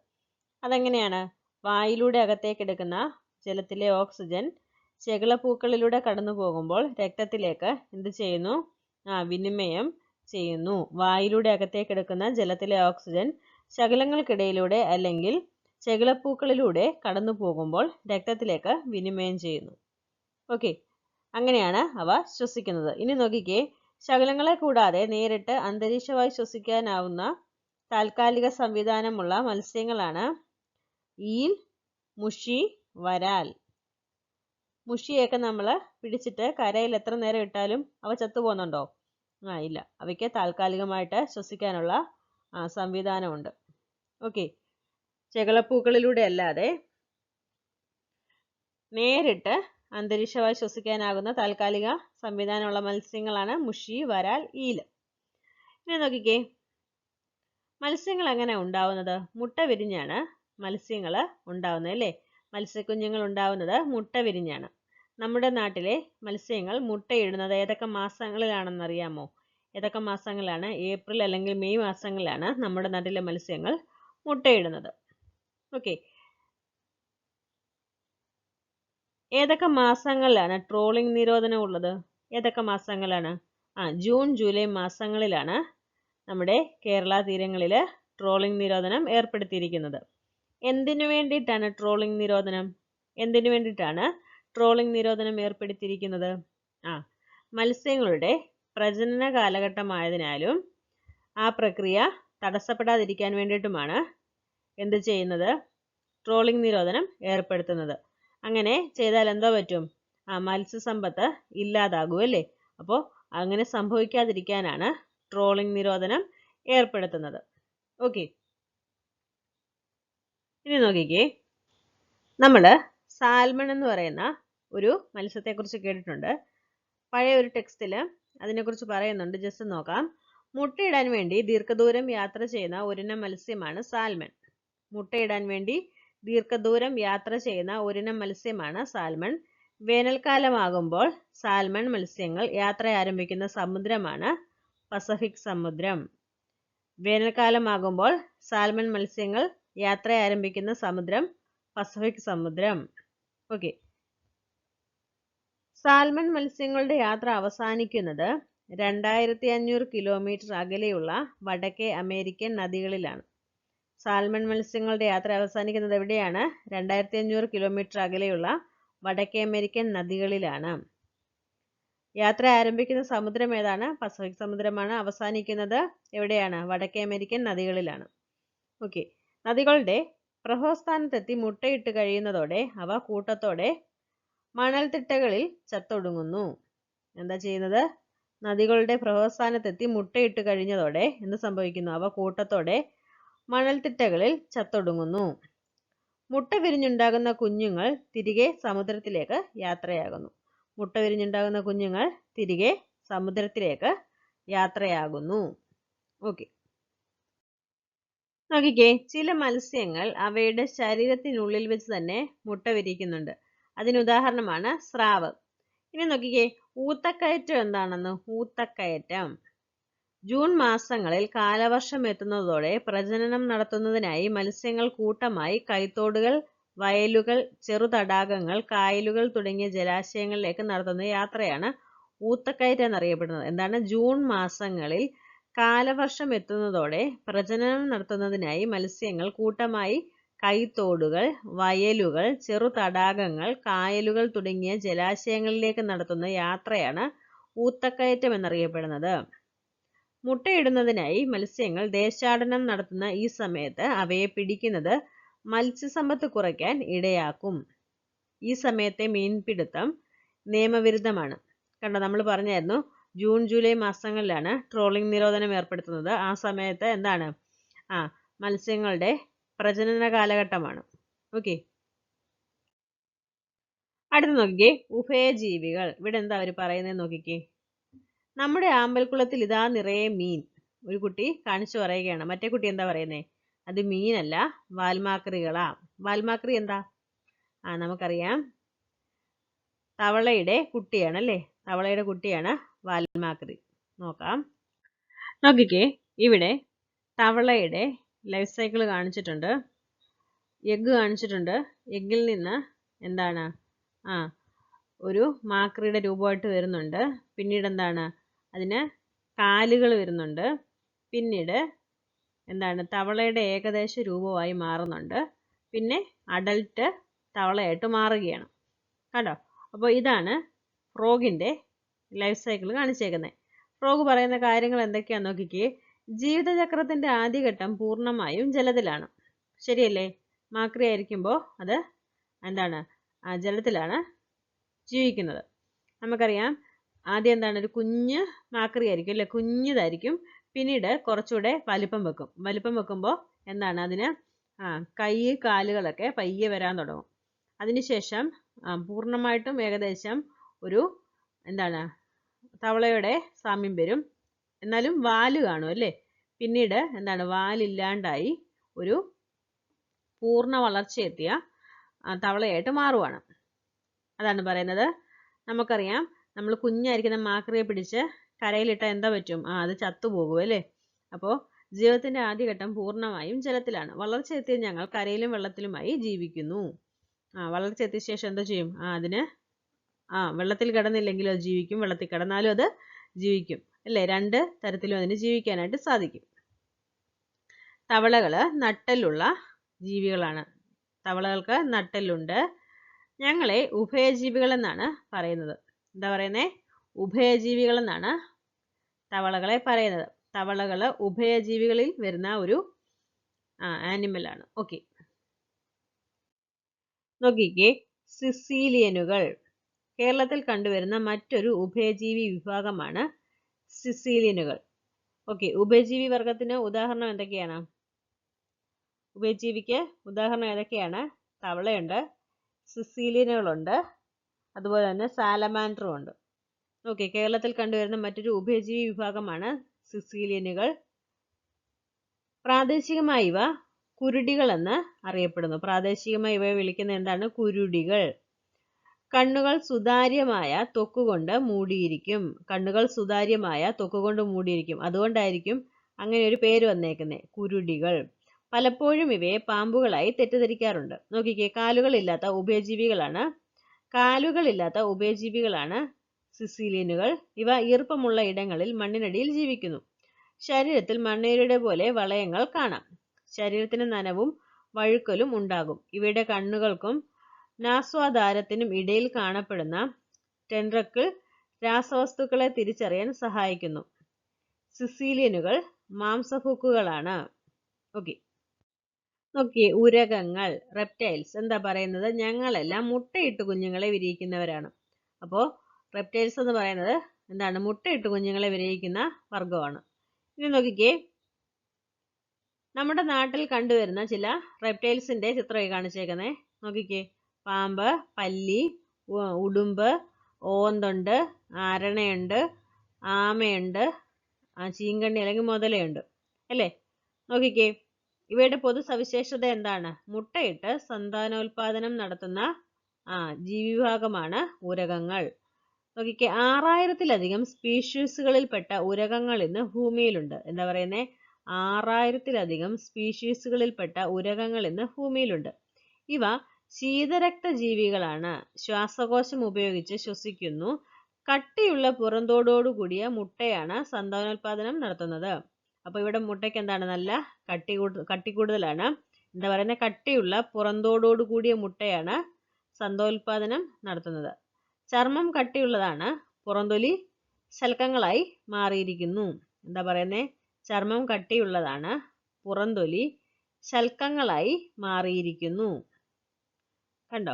A: അതെങ്ങനെയാണ്? വായിലൂടെ അകത്തേക്ക് എടുക്കുന്ന ജലത്തിലെ ഓക്സിജൻ ചെകിളപ്പൂക്കളിലൂടെ കടന്നു പോകുമ്പോൾ രക്തത്തിലേക്ക് എന്ത് ചെയ്യുന്നു? വിനിമയം ചെയ്യുന്നു. വായിലൂടെ അകത്തേക്ക് എടുക്കുന്ന ജലത്തിലെ ഓക്സിജൻ ശകലങ്ങൾക്കിടയിലൂടെ അല്ലെങ്കിൽ ചെകിളപ്പൂക്കളിലൂടെ കടന്നു പോകുമ്പോൾ രക്തത്തിലേക്ക് വിനിമയം ചെയ്യുന്നു. ഓക്കെ, അങ്ങനെയാണ് അവ ശ്വസിക്കുന്നത്. ഇനി നോക്കിക്കേ, ശകലങ്ങളെ കൂടാതെ നേരിട്ട് അന്തരീക്ഷവായു ശ്വസിക്കാനാവുന്ന താൽക്കാലിക സംവിധാനമുള്ള മത്സ്യങ്ങളാണ് ഈൽ, മുഷി, വരാൽ. മുഷിയൊക്കെ നമ്മൾ പിടിച്ചിട്ട് കരയിൽ എത്ര നേരം ഇട്ടാലും അവ ചത്തുപോകുന്നുണ്ടോ? ഇല്ല. അവയ്ക്ക് താൽക്കാലികമായിട്ട് ശ്വസിക്കാനുള്ള സംവിധാനമുണ്ട്. ഓക്കെ, ചെകിളപ്പൂക്കളിലൂടെ അല്ലാതെ നേരിട്ട് അന്തരീക്ഷവായു ശ്വസിക്കാനാകുന്ന താൽക്കാലിക സംവിധാനമുള്ള മത്സ്യങ്ങളാണ് മുഷി, വരാൽ, ഈല്. ഇനി നോക്കിക്കേ, മത്സ്യങ്ങൾ എങ്ങനെ ഉണ്ടാവുന്നത്? മുട്ട വിരിഞ്ഞാണ് മത്സ്യങ്ങൾ ഉണ്ടാവുന്നത് അല്ലേ? മത്സ്യക്കുഞ്ഞുങ്ങൾ ഉണ്ടാവുന്നത് മുട്ട വിരിഞ്ഞാണ്. നമ്മുടെ നാട്ടിലെ മത്സ്യങ്ങൾ മുട്ടയിടുന്നത് ഏതൊക്കെ മാസങ്ങളിലാണെന്ന് അറിയാമോ? ഏതൊക്കെ മാസങ്ങളിലാണ്? ഏപ്രിൽ അല്ലെങ്കിൽ മെയ് മാസങ്ങളിലാണ് നമ്മുടെ നാട്ടിലെ മത്സ്യങ്ങൾ മുട്ടയിടുന്നത്. ഓക്കെ, ഏതൊക്കെ മാസങ്ങളിലാണ് ട്രോളിംഗ് നിരോധനം ഉള്ളത്? ഏതൊക്കെ മാസങ്ങളാണ്? ജൂൺ, ജൂലൈ മാസങ്ങളിലാണ് നമ്മുടെ കേരള തീരങ്ങളിൽ ട്രോളിംഗ് നിരോധനം ഏർപ്പെടുത്തിയിരിക്കുന്നത്. എന്തിനു വേണ്ടിയിട്ടാണ് ട്രോളിംഗ് നിരോധനം? എന്തിനു വേണ്ടിയിട്ടാണ് ട്രോളിംഗ് നിരോധനം ഏർപ്പെടുത്തിയിരിക്കുന്നത്? മത്സ്യങ്ങളുടെ പ്രജനന കാലഘട്ടമായതിനാലും ആ പ്രക്രിയ തടസ്സപ്പെടാതിരിക്കാൻ വേണ്ടിയിട്ടുമാണ് എന്ത് ചെയ്യുന്നത്? ട്രോളിംഗ് നിരോധനം ഏർപ്പെടുത്തുന്നത്. അങ്ങനെ ചെയ്താൽ എന്തോ പറ്റും? മത്സ്യസമ്പത്ത് ഇല്ലാതാകും അല്ലേ? അപ്പോൾ അങ്ങനെ സംഭവിക്കാതിരിക്കാനാണ് ട്രോളിംഗ് നിരോധനം ഏർപ്പെടുത്തുന്നത്. ഓക്കെ, ഇനി നോക്കിക്കേ, നമ്മൾ സാൽമൺ എന്ന് പറയുന്ന ഒരു മത്സ്യത്തെക്കുറിച്ച് കേട്ടിട്ടുണ്ട്. പഴയ ഒരു ടെക്സ്റ്റിൽ അതിനെക്കുറിച്ച് പറയുന്നുണ്ട്. ജസ്റ്റ് നോക്കാം. മുട്ടയിടാൻ വേണ്ടി ദീർഘദൂരം യാത്ര ചെയ്യുന്ന ഒരിനം മത്സ്യമാണ് സാൽമൺ. മുട്ടയിടാൻ വേണ്ടി ദീർഘദൂരം യാത്ര ചെയ്യുന്ന ഒരിനം മത്സ്യമാണ് സാൽമൺ. വേനൽക്കാലമാകുമ്പോൾ സാൽമൺ മത്സ്യങ്ങൾ യാത്ര ആരംഭിക്കുന്ന സമുദ്രമാണ് പസഫിക് സമുദ്രം. വേനൽക്കാലമാകുമ്പോൾ സാൽമൺ മത്സ്യങ്ങൾ യാത്ര ആരംഭിക്കുന്ന സമുദ്രം പസഫിക് സമുദ്രം. ഓക്കെ, സാൽമൺ മത്സ്യങ്ങളുടെ യാത്ര അവസാനിക്കുന്നത് 2500 കിലോമീറ്റർ അകലെയുള്ള വടക്കേ അമേരിക്കൻ നദികളിലാണ്. സാൽമൺ മത്സ്യങ്ങളുടെ യാത്ര അവസാനിക്കുന്നത് എവിടെയാണ്? 2500 കിലോമീറ്റർ അകലെയുള്ള വടക്കേ അമേരിക്കൻ നദികളിലാണ്. യാത്ര ആരംഭിക്കുന്ന സമുദ്രം ഏതാണ്? പസഫിക് സമുദ്രമാണ്. അവസാനിക്കുന്നത് എവിടെയാണ്? വടക്കേ അമേരിക്കൻ നദികളിലാണ്. ഓക്കെ, നദികളുടെ പ്രഭവസ്ഥാനത്തെത്തി മുട്ടയിട്ട് കഴിയുന്നതോടെ അവ കൂട്ടത്തോടെ മണൽത്തിട്ടകളിൽ ചത്തൊടുങ്ങുന്നു. എന്താ ചെയ്യുന്നത്? നദികളുടെ പ്രഭവസ്ഥാനത്തെത്തി മുട്ടയിട്ട് കഴിഞ്ഞതോടെ എന്ത് സംഭവിക്കുന്നു? അവ കൂട്ടത്തോടെ മണൽത്തിട്ടകളിൽ ചത്തൊടുങ്ങുന്നു. മുട്ട വിരിഞ്ഞുണ്ടാകുന്ന കുഞ്ഞുങ്ങൾ തിരികെ സമുദ്രത്തിലേക്ക് യാത്രയാകുന്നു. മുട്ട വിരിഞ്ഞുണ്ടാകുന്ന കുഞ്ഞുങ്ങൾ തിരികെ സമുദ്രത്തിലേക്ക് യാത്രയാകുന്നു. ഓക്കെ, നോക്കിക്കേ, ചില മത്സ്യങ്ങൾ അവയുടെ ശരീരത്തിനുള്ളിൽ വെച്ച് തന്നെ മുട്ട വിരിയിക്കുന്നുണ്ട്. അതിനുദാഹരണമാണ് സ്രാവ്. ഇനി നോക്കിക്കേ, ഊത്തക്കയറ്റം എന്താണെന്ന്? ഊത്തക്കയറ്റം ജൂൺ മാസങ്ങളിൽ കാലവർഷം എത്തുന്നതോടെ പ്രജനനം നടത്തുന്നതിനായി മത്സ്യങ്ങൾ കൂട്ടമായി കൈത്തോടുകൾ, വയലുകൾ, ചെറുതടാകങ്ങൾ, കായലുകൾ തുടങ്ങിയ ജലാശയങ്ങളിലേക്ക് നടത്തുന്ന യാത്രയാണ് ഊത്തക്കയറ്റം എന്നറിയപ്പെടുന്നത്. എന്താണ്? ജൂൺ മാസങ്ങളിൽ കാലവർഷം എത്തുന്നതോടെ പ്രജനനം നടത്തുന്നതിനായി മത്സ്യങ്ങൾ കൂട്ടമായി കൈത്തോടുകൾ, വയലുകൾ, ചെറുതടാകങ്ങൾ, കായലുകൾ തുടങ്ങിയ ജലാശയങ്ങളിലേക്ക് നടത്തുന്ന യാത്രയാണ് ഊത്തക്കയറ്റം എന്നറിയപ്പെടുന്നത്. മുട്ടയിടുന്നതിനായി മത്സ്യങ്ങൾ ദേശാടനം നടത്തുന്ന ഈ സമയത്ത് അവയെ പിടിക്കുന്നത് മത്സ്യസമ്പത്ത് കുറയ്ക്കാൻ ഇടയാക്കും. ഈ സമയത്തെ മീൻപിടുത്തം നിയമവിരുദ്ധമാണ്. കണ്ടോ, നമ്മൾ പറഞ്ഞായിരുന്നു ജൂൺ, ജൂലൈ മാസങ്ങളിലാണ് ട്രോളിംഗ് നിരോധനം ഏർപ്പെടുത്തുന്നത്. ആ സമയത്ത് എന്താണ്? മത്സ്യങ്ങളുടെ പ്രജനന കാലഘട്ടമാണ്. ഓക്കെ, അടുത്ത് നോക്കിക്കേ, ഉഭയജീവികൾ. ഇവിടെ എന്താ അവർ പറയുന്നത് നോക്കിക്കേ. നമ്മുടെ ആമ്പൽക്കുളത്തിൽ ഇതാ നിറയെ മീൻ. ഒരു കുട്ടി കാണിച്ചു പറയുകയാണ്. മറ്റേ കുട്ടി എന്താ പറയുന്നേ? അത് മീനല്ല, വാൽമാക്രികളാ. വാൽമാക്രി എന്താ? നമുക്കറിയാം, തവളയുടെ കുട്ടിയാണ് അല്ലേ? തവളയുടെ കുട്ടിയാണ് വാൽമാക്രി. നോക്കാം, നോക്കിക്കേ, ഇവിടെ തവളയുടെ ലൈഫ് സൈക്കിൾ കാണിച്ചിട്ടുണ്ട്. എഗ്ഗ് കാണിച്ചിട്ടുണ്ട്. എഗ്ഗിൽ നിന്ന് എന്താണ് ആ ഒരു മാക്രിയുടെ രൂപമായിട്ട് വരുന്നുണ്ട്. പിന്നീട് എന്താണ് അതിന് കാലുകൾ വരുന്നുണ്ട്. പിന്നീട് എന്താണ് തവളയുടെ ഏകദേശ രൂപമായി മാറുന്നുണ്ട്. പിന്നെ അഡൽട്ട് തവളയായിട്ട് മാറുകയാണ്. കണ്ടോ? അപ്പോൾ ഇതാണ് ഫ്രോഗിൻ്റെ ലൈഫ് സൈക്കിൾ കാണിച്ചേക്കുന്നത്. ഫ്രോഗ് പറയുന്ന കാര്യങ്ങൾ എന്തൊക്കെയാണെന്ന് നോക്കിക്കേ. ജീവിതചക്രത്തിൻ്റെ ആദ്യഘട്ടം പൂർണ്ണമായും ജലത്തിലാണ്. ശരിയല്ലേ? മാക്രി ആയിരിക്കുമ്പോൾ അത് എന്താണ് ജലത്തിലാണ് ജീവിക്കുന്നത്. നമുക്കറിയാം ആദ്യം എന്താണ് ഒരു കുഞ്ഞ് മാക്രി ആയിരിക്കും അല്ലേ, കുഞ്ഞിതായിരിക്കും. പിന്നീട് കുറച്ചുകൂടെ വലിപ്പം വെക്കുമ്പോൾ എന്താണ് അതിന് കൈ കാലുകളൊക്കെ പയ്യെ വരാൻ തുടങ്ങും. അതിനുശേഷം പൂർണ്ണമായിട്ടും ഏകദേശം ഒരു എന്താണ് തവളയുടെ സാമ്യം വരും. എന്നാലും വാല് കാണും അല്ലേ. പിന്നീട് എന്താണ് വാലില്ലാണ്ടായി ഒരു പൂർണ്ണ വളർച്ചയെത്തിയ തവളയായിട്ട് മാറുവാണ്. അതാണ് പറയുന്നത്. നമുക്കറിയാം നമ്മൾ കുഞ്ഞായിരിക്കുന്ന മാക്രിയെ പിടിച്ച് കരയിലിട്ടാൽ എന്താ പറ്റും? അത് ചത്തുപോകും അല്ലേ. അപ്പോൾ ജീവിതത്തിൻ്റെ ആദ്യഘട്ടം പൂർണ്ണമായും ജലത്തിലാണ്. വളർച്ച എത്തിയ ഞങ്ങൾ കരയിലും വെള്ളത്തിലുമായി ജീവിക്കുന്നു. വളർച്ച എത്തിയ ശേഷം എന്താ ചെയ്യും? അതിന് വെള്ളത്തിൽ കിടന്നില്ലെങ്കിലും അത് ജീവിക്കും, വെള്ളത്തിൽ കിടന്നാലും അത് ജീവിക്കും അല്ലേ. രണ്ട് തരത്തിലും അതിന് ജീവിക്കാനായിട്ട് സാധിക്കും. തവളകൾ നട്ടെല്ലുള്ള ജീവികളാണ്. തവളകൾക്ക് നട്ടെല്ലുണ്ട്. ഞങ്ങളെ ഉഭയജീവികൾ എന്നാണ് പറയുന്നത്. എന്താ പറയുന്നത്? ഉഭയജീവികൾ എന്നാണ് തവളകളെ പറയുന്നത്. തവളകൾ ഉഭയജീവികളിൽ വരുന്ന ഒരു ആനിമലാണ്. ഓക്കെ, നോക്കിക്കേ. സിസീലിയനുകൾ കേരളത്തിൽ കണ്ടുവരുന്ന മറ്റൊരു ഉഭയജീവി വിഭാഗമാണ് സിസീലിയനുകൾ. ഓക്കെ, ഉഭയജീവി വർഗത്തിന് ഉദാഹരണം എന്തൊക്കെയാണ്? ഉഭയജീവിക്ക് ഉദാഹരണം ഏതൊക്കെയാണ്? തവളയുണ്ട്, സിസീലിയനുകളുണ്ട്, അതുപോലെ തന്നെ സാലമാൻഡറും ഉണ്ട്. ഓക്കെ, കേരളത്തിൽ കണ്ടുവരുന്ന മറ്റൊരു ഉഭയജീവി വിഭാഗമാണ് സിസീലിയനുകൾ. പ്രാദേശികമായി ഇവ കുരുടികൾ എന്ന് അറിയപ്പെടുന്നു. പ്രാദേശികമായി ഇവയെ വിളിക്കുന്നത് എന്താണ്? കുരുടികൾ. കണ്ണുകൾ സുതാര്യമായ ത്വക്കുകൊണ്ട് മൂടിയിരിക്കും. കണ്ണുകൾ സുതാര്യമായ ത്വക്കുകൊണ്ട് മൂടിയിരിക്കും. അതുകൊണ്ടായിരിക്കും അങ്ങനെ ഒരു പേര് വന്നേക്കുന്നത്, കുരുടികൾ. പലപ്പോഴും ഇവയെ പാമ്പുകളായി തെറ്റിദ്ധരിക്കാറുണ്ട്. നോക്കിക്കേ, കാലുകളില്ലാത്ത ഉഭയജീവികളാണ് സിസീലിയനുകൾ. ഇവ ഈർപ്പമുള്ള ഇടങ്ങളിൽ മണ്ണിനടിയിൽ ജീവിക്കുന്നു. ശരീരത്തിൽ മണ്ണേരിയുടെ പോലെ വളയങ്ങൾ കാണാം. ശരീരത്തിന് നനവും വഴുക്കലും ഉണ്ടാകും. ഇവയുടെ കണ്ണുകൾക്കും നാസ്വാധാരത്തിനും ഇടയിൽ കാണപ്പെടുന്ന ടെൻട്രക്കിൾ രാസവസ്തുക്കളെ തിരിച്ചറിയാൻ സഹായിക്കുന്നു. സിസീലിയനുകൾ മാംസഭുക്കുകളാണ്. ഓക്കെ, നോക്കിയേ, ഉരകങ്ങൾ, റെപ്റ്റൈൽസ്. എന്താ പറയുന്നത്? ഞങ്ങളെല്ലാം മുട്ടയിട്ട് കുഞ്ഞുങ്ങളെ വിരിയിക്കുന്നവരാണ്. അപ്പോൾ റെപ്റ്റൈൽസ് എന്ന് പറയുന്നത് എന്താണ്? മുട്ടയിട്ട് കുഞ്ഞുങ്ങളെ വിരിയിക്കുന്ന വർഗമാണ്. ഇനി നോക്കിക്കേ, നമ്മുടെ നാട്ടിൽ കണ്ടുവരുന്ന ചില റെപ്റ്റൈൽസിന്റെ ചിത്രമായി കാണിച്ചേക്കുന്നത്. നോക്കിക്കേ, പാമ്പ്, പല്ലി, ഉടുമ്പ്, ഓന്തുണ്ട്, അരണയുണ്ട്, ആമയുണ്ട്, ചീങ്കണ്ണി അല്ലെങ്കിൽ മുതലയുണ്ട് അല്ലേ. നോക്കിക്കേ, ഇവയുടെ പൊതു സവിശേഷത എന്താണ്? മുട്ടയിട്ട് സന്താനോൽപാദനം നടത്തുന്ന ജീവിവിഭാഗമാണ് ഉരകങ്ങൾ. നോക്കിക്കേ, 6000-ലധികം സ്പീഷീസുകളിൽപ്പെട്ട ഉരകങ്ങൾ ഇന്ന് ഭൂമിയിലുണ്ട്. എന്താ പറയുന്നത്? 6000-ലധികം സ്പീഷീസുകളിൽപ്പെട്ട ഉരകങ്ങൾ ഇന്ന് ഭൂമിയിലുണ്ട്. ഇവ ശീതരക്തജീവികളാണ്. ശ്വാസകോശം ഉപയോഗിച്ച് ശ്വസിക്കുന്നു. കട്ടിയുള്ള പുറന്തോടോടുകൂടിയ മുട്ടയാണ് സന്താനോൽപാദനം നടത്തുന്നത്. അപ്പോൾ ഇവിടെ മുട്ടയ്ക്ക് എന്താണ്? നല്ല കട്ടി കൂടുതലാണ്. എന്താ പറയുന്നത്? കട്ടിയുള്ള പുറന്തോടോടുകൂടിയ മുട്ടയാണ് സന്താനോൽപാദനം നടത്തുന്നത്. ചർമ്മം കട്ടിയുള്ളതാണ്. പുറംതൊലി ശൽക്കങ്ങളായി മാറിയിരിക്കുന്നു. എന്താ പറയുന്നത്? ചർമ്മം കട്ടിയുള്ളതാണ്. പുറംതൊലി ശൽക്കങ്ങളായി മാറിയിരിക്കുന്നു. കണ്ടോ?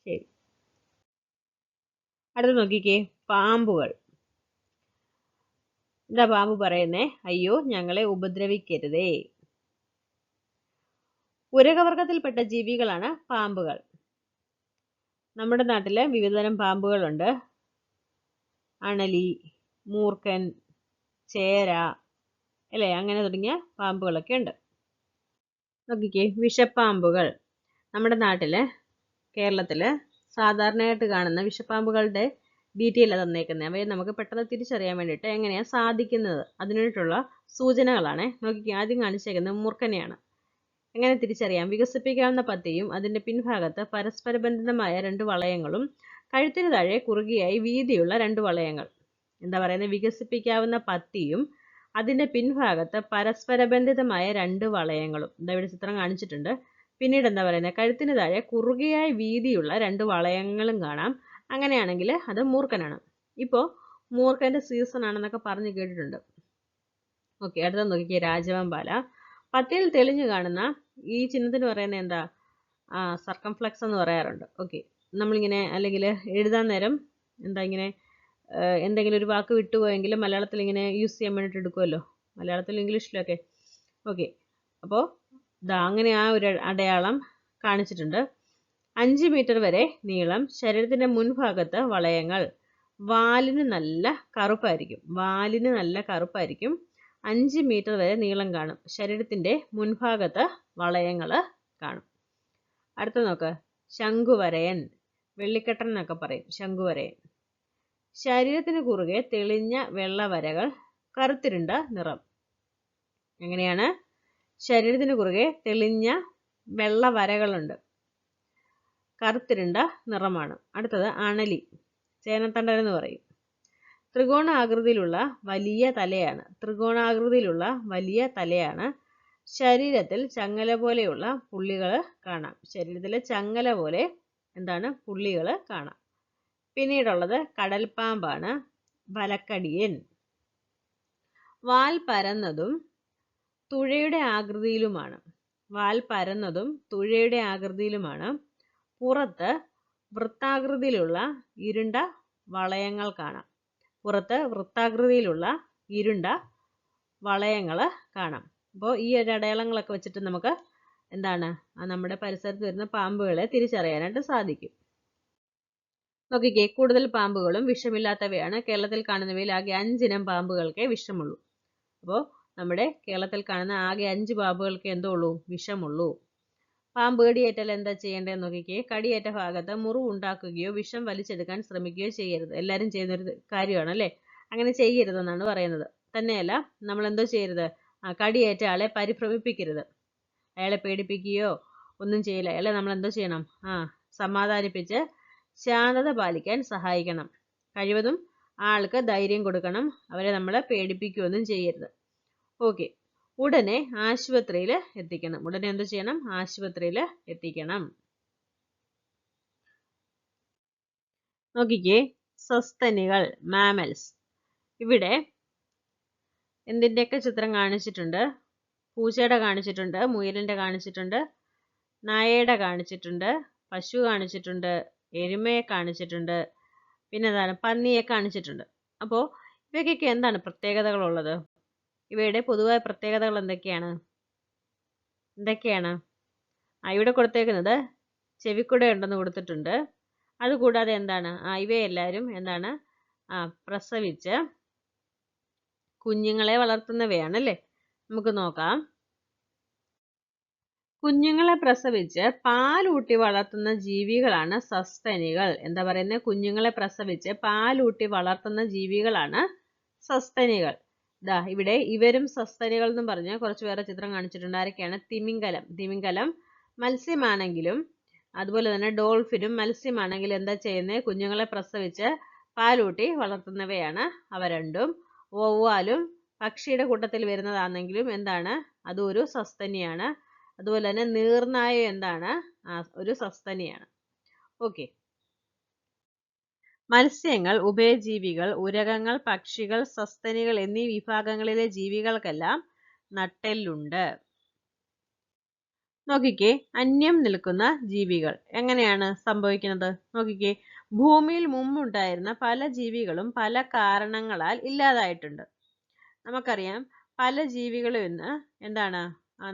A: ശരി, അടുത്ത് നോക്കിക്കേ, പാമ്പുകൾ. എന്താ പാമ്പ് പറയുന്നേ? അയ്യോ, ഞങ്ങളെ ഉപദ്രവിക്കരുതേ. ഉരകവർഗത്തിൽപ്പെട്ട ജീവികളാണ് പാമ്പുകൾ. നമ്മുടെ നാട്ടിൽ വിവിധതരം പാമ്പുകളുണ്ട്. അണലി, മൂർഖൻ, ചേര അല്ലേ, അങ്ങനെ തുടങ്ങിയ പാമ്പുകളൊക്കെ ഉണ്ട്. നോക്കിക്കേ, വിഷപ്പാമ്പുകൾ. നമ്മുടെ നാട്ടിൽ കേരളത്തിൽ സാധാരണയായിട്ട് കാണുന്ന വിഷപ്പാമ്പുകളുടെ ഡീറ്റെയിൽ തന്നേക്കുന്നത്. അവയെ നമുക്ക് പെട്ടെന്ന് തിരിച്ചറിയാൻ വേണ്ടിയിട്ട് എങ്ങനെയാണ് സാധിക്കുന്നത് അതിനായിട്ടുള്ള സൂചനകളാണ്. നോക്കിക്കേ, ആദ്യം കാണിച്ചേക്കുന്നത് മൂർഖനെയാണ്. എങ്ങനെ തിരിച്ചറിയാം? വികസിപ്പിക്കാവുന്ന പത്തിയും അതിന്റെ പിൻഭാഗത്ത് പരസ്പര ബന്ധിതമായ 2 വളയങ്ങളും കഴുത്തിന് താഴെ കുറുകയായി വീതിയുള്ള 2 വളയങ്ങൾ. എന്താ പറയുന്നത്? വികസിപ്പിക്കാവുന്ന പത്തിയും അതിന്റെ പിൻഭാഗത്ത് പരസ്പര ബന്ധിതമായ 2 വളയങ്ങളും. എന്താ ഇവിടെ ചിത്രം കാണിച്ചിട്ടുണ്ട്. പിന്നീട് എന്താ പറയുന്നത്? കഴുത്തിന് താഴെ കുറുകയായി വീതിയുള്ള 2 വളയങ്ങളും കാണാം. അങ്ങനെയാണെങ്കിൽ അത് മൂർഖനാണ്. ഇപ്പോൾ മൂർഖന്റെ സീസൺ ആണെന്നൊക്കെ പറഞ്ഞു കേട്ടിട്ടുണ്ട്. ഓക്കെ, അടുത്ത നോക്കിക്കേ, രാജവെമ്പാല. പത്തിയിൽ തെളിഞ്ഞു കാണുന്ന ഈ ചിഹ്നത്തിന് പറയുന്നത് എന്താ? സർക്കംഫ്ലക്സ് എന്ന് പറയാറുണ്ട്. ഓക്കെ, നമ്മളിങ്ങനെ അല്ലെങ്കിൽ എഴുതാൻ നേരം എന്താ ഇങ്ങനെ എന്തെങ്കിലും ഒരു വാക്ക് വിട്ടുപോയെങ്കിൽ മലയാളത്തിൽ ഇങ്ങനെ യൂസ് ചെയ്യാൻ വേണ്ടിയിട്ട് എടുക്കുമല്ലോ, മലയാളത്തിലും ഇംഗ്ലീഷിലൊക്കെ. ഓക്കെ, അപ്പോൾ അങ്ങനെ ആ ഒരു അടയാളം കാണിച്ചിട്ടുണ്ട്. 5 മീറ്റർ വരെ നീളം, ശരീരത്തിന്റെ മുൻഭാഗത്ത് വളയങ്ങൾ, വാലിന് നല്ല കറുപ്പായിരിക്കും. 5 മീറ്റർ വരെ നീളം കാണും, ശരീരത്തിന്റെ മുൻഭാഗത്ത് വളയങ്ങൾ കാണും. അടുത്ത നോക്ക്, ശംഖുവരയൻ, വെള്ളിക്കെട്ടൻ എന്നൊക്കെ പറയും. ശംഖുവരയൻ. ശരീരത്തിന് കുറുകെ തെളിഞ്ഞ വെള്ള വരകൾ, കറുത്തിരുണ്ട നിറം. എങ്ങനെയാണ്? ശരീരത്തിന് കുറുകെ തെളിഞ്ഞ വെള്ള വരകളുണ്ട്, കറുത്തിരുണ്ട നിറമാണ്. അടുത്തത് അണലി, ചേനത്തണ്ടൻ എന്ന് പറയും. ത്രികോണാകൃതിയിലുള്ള വലിയ തലയാണ്. ശരീരത്തിൽ ചങ്ങല പോലെയുള്ള പുള്ളികൾ കാണാം. പുള്ളികൾ കാണാം. പിന്നീടുള്ളത് കടൽപ്പാമ്പാണ്, വലക്കടിയൻ. വാൽ പരന്നതും തുഴയുടെ ആകൃതിയിലുമാണ്. പുറത്ത് വൃത്താകൃതിയിലുള്ള ഇരുണ്ട വളയങ്ങൾ കാണാം. അപ്പോൾ ഈ ഒരു അടയാളങ്ങളൊക്കെ വെച്ചിട്ട് നമുക്ക് നമ്മുടെ പരിസരത്ത് വരുന്ന പാമ്പുകളെ തിരിച്ചറിയാനായിട്ട് സാധിക്കും. നോക്കിക്കേ, കൂടുതൽ പാമ്പുകളും വിഷമില്ലാത്തവയാണ്. കേരളത്തിൽ കാണുന്നവയിൽ ആകെ 5 ഇനം പാമ്പുകൾക്കേ വിഷമുള്ളൂ. അപ്പോൾ നമ്മുടെ കേരളത്തിൽ കാണുന്ന ആകെ 5 പാമ്പുകൾക്കേ എന്തുള്ളൂ? വിഷമുള്ളൂ. പാമ്പ് കടിയേറ്റാൽ എന്താ ചെയ്യേണ്ടതെന്ന് നോക്കിക്കേ. കടിയേറ്റ ഭാഗത്ത് മുറിവ് ഉണ്ടാക്കുകയോ വിഷം വലിച്ചെടുക്കാൻ ശ്രമിക്കുകയോ ചെയ്യരുത്. എല്ലാവരും ചെയ്യുന്നൊരു കാര്യമാണ് അല്ലേ? അങ്ങനെ ചെയ്യരുതെന്നാണ് പറയുന്നത്. തന്നെയല്ല, നമ്മൾ എന്തോ ചെയ്യരുത്? കടിയേറ്റ ആളെ പരിഭ്രമിപ്പിക്കരുത്, അയാളെ പേടിപ്പിക്കുകയോ ഒന്നും ചെയ്യില്ല. അയാളെ നമ്മൾ എന്തോ ചെയ്യണം? സമാധാനിപ്പിച്ച് ശാന്തത പാലിക്കാൻ സഹായിക്കണം. കഴിവതും ആൾക്ക് ധൈര്യം കൊടുക്കണം. അവരെ നമ്മൾ പേടിപ്പിക്കുകയൊന്നും ചെയ്യരുത്. ഓക്കെ, ഉടനെ ആശുപത്രിയിൽ എത്തിക്കണം. ആശുപത്രിയിൽ എത്തിക്കണം. നോക്കിക്കേ, സസ്തനികൾ, മാമൽസ്. ഇവിടെ എന്തിൻ്റെയൊക്കെ ചിത്രം കാണിച്ചിട്ടുണ്ട്? പൂച്ചയുടെ കാണിച്ചിട്ടുണ്ട്, മുയലിൻ്റെ കാണിച്ചിട്ടുണ്ട്, നായയുടെ കാണിച്ചിട്ടുണ്ട്, പശു കാണിച്ചിട്ടുണ്ട്, എരുമയെ കാണിച്ചിട്ടുണ്ട്, പിന്നെ പന്നിയെ കാണിച്ചിട്ടുണ്ട്. അപ്പോൾ ഇവയ്ക്കൊക്കെ എന്താണ് പ്രത്യേകതകളുള്ളത്? ഇവയുടെ പൊതുവായ പ്രത്യേകതകൾ എന്തൊക്കെയാണ്? ഇവിടെ കൊടുത്തേക്കുന്നത് ചെവിക്കുട ഉണ്ടെന്ന് കൊടുത്തിട്ടുണ്ട്. അതുകൂടാതെ ഇവയെല്ലാവരും പ്രസവിച്ച് കുഞ്ഞുങ്ങളെ വളർത്തുന്നവയാണല്ലേ? നമുക്ക് നോക്കാം. കുഞ്ഞുങ്ങളെ പ്രസവിച്ച് പാലൂട്ടി വളർത്തുന്ന ജീവികളാണ് സസ്തനികൾ. കുഞ്ഞുങ്ങളെ പ്രസവിച്ച് പാലൂട്ടി വളർത്തുന്ന ജീവികളാണ് സസ്തനികൾ. ഇവിടെ ഇവരും സസ്തനികൾ എന്നും പറഞ്ഞ് കുറച്ച് വേറെ ചിത്രം കാണിച്ചിട്ടുണ്ട്. ആരൊക്കെയാണ്? തിമിംഗലം മത്സ്യമാണെങ്കിലും അതുപോലെ തന്നെ ഡോൾഫിനും മത്സ്യമാണെങ്കിലും എന്താ ചെയ്യുന്നത്? കുഞ്ഞുങ്ങളെ പ്രസവിച്ച് പാലൂട്ടി വളർത്തുന്നവയാണ് അവ രണ്ടും. വവ്വാലും പക്ഷിയുടെ കൂട്ടത്തിൽ വരുന്നതാണെങ്കിലും അതും ഒരു സസ്തനിയാണ്. അതുപോലെ തന്നെ നീർനായ ഒരു സസ്തനിയാണ്. ഓക്കെ, മത്സ്യങ്ങൾ, ഉഭയജീവികൾ, ഉരഗങ്ങൾ, പക്ഷികൾ, സസ്തനികൾ എന്നീ വിഭാഗങ്ങളിലെ ജീവികൾക്കെല്ലാം നട്ടെല്ലുണ്ട്. നോക്കിക്കേ, അന്യം നിൽക്കുന്ന ജീവികൾ എങ്ങനെയാണ് സംഭവിക്കുന്നത്? നോക്കിക്കേ, ഭൂമിയിൽ മുമ്പുണ്ടായിരുന്ന പല ജീവികളും പല കാരണങ്ങളാൽ ഇല്ലാതായിട്ടുണ്ട്. നമുക്കറിയാം, പല ജീവികളും ഇന്ന്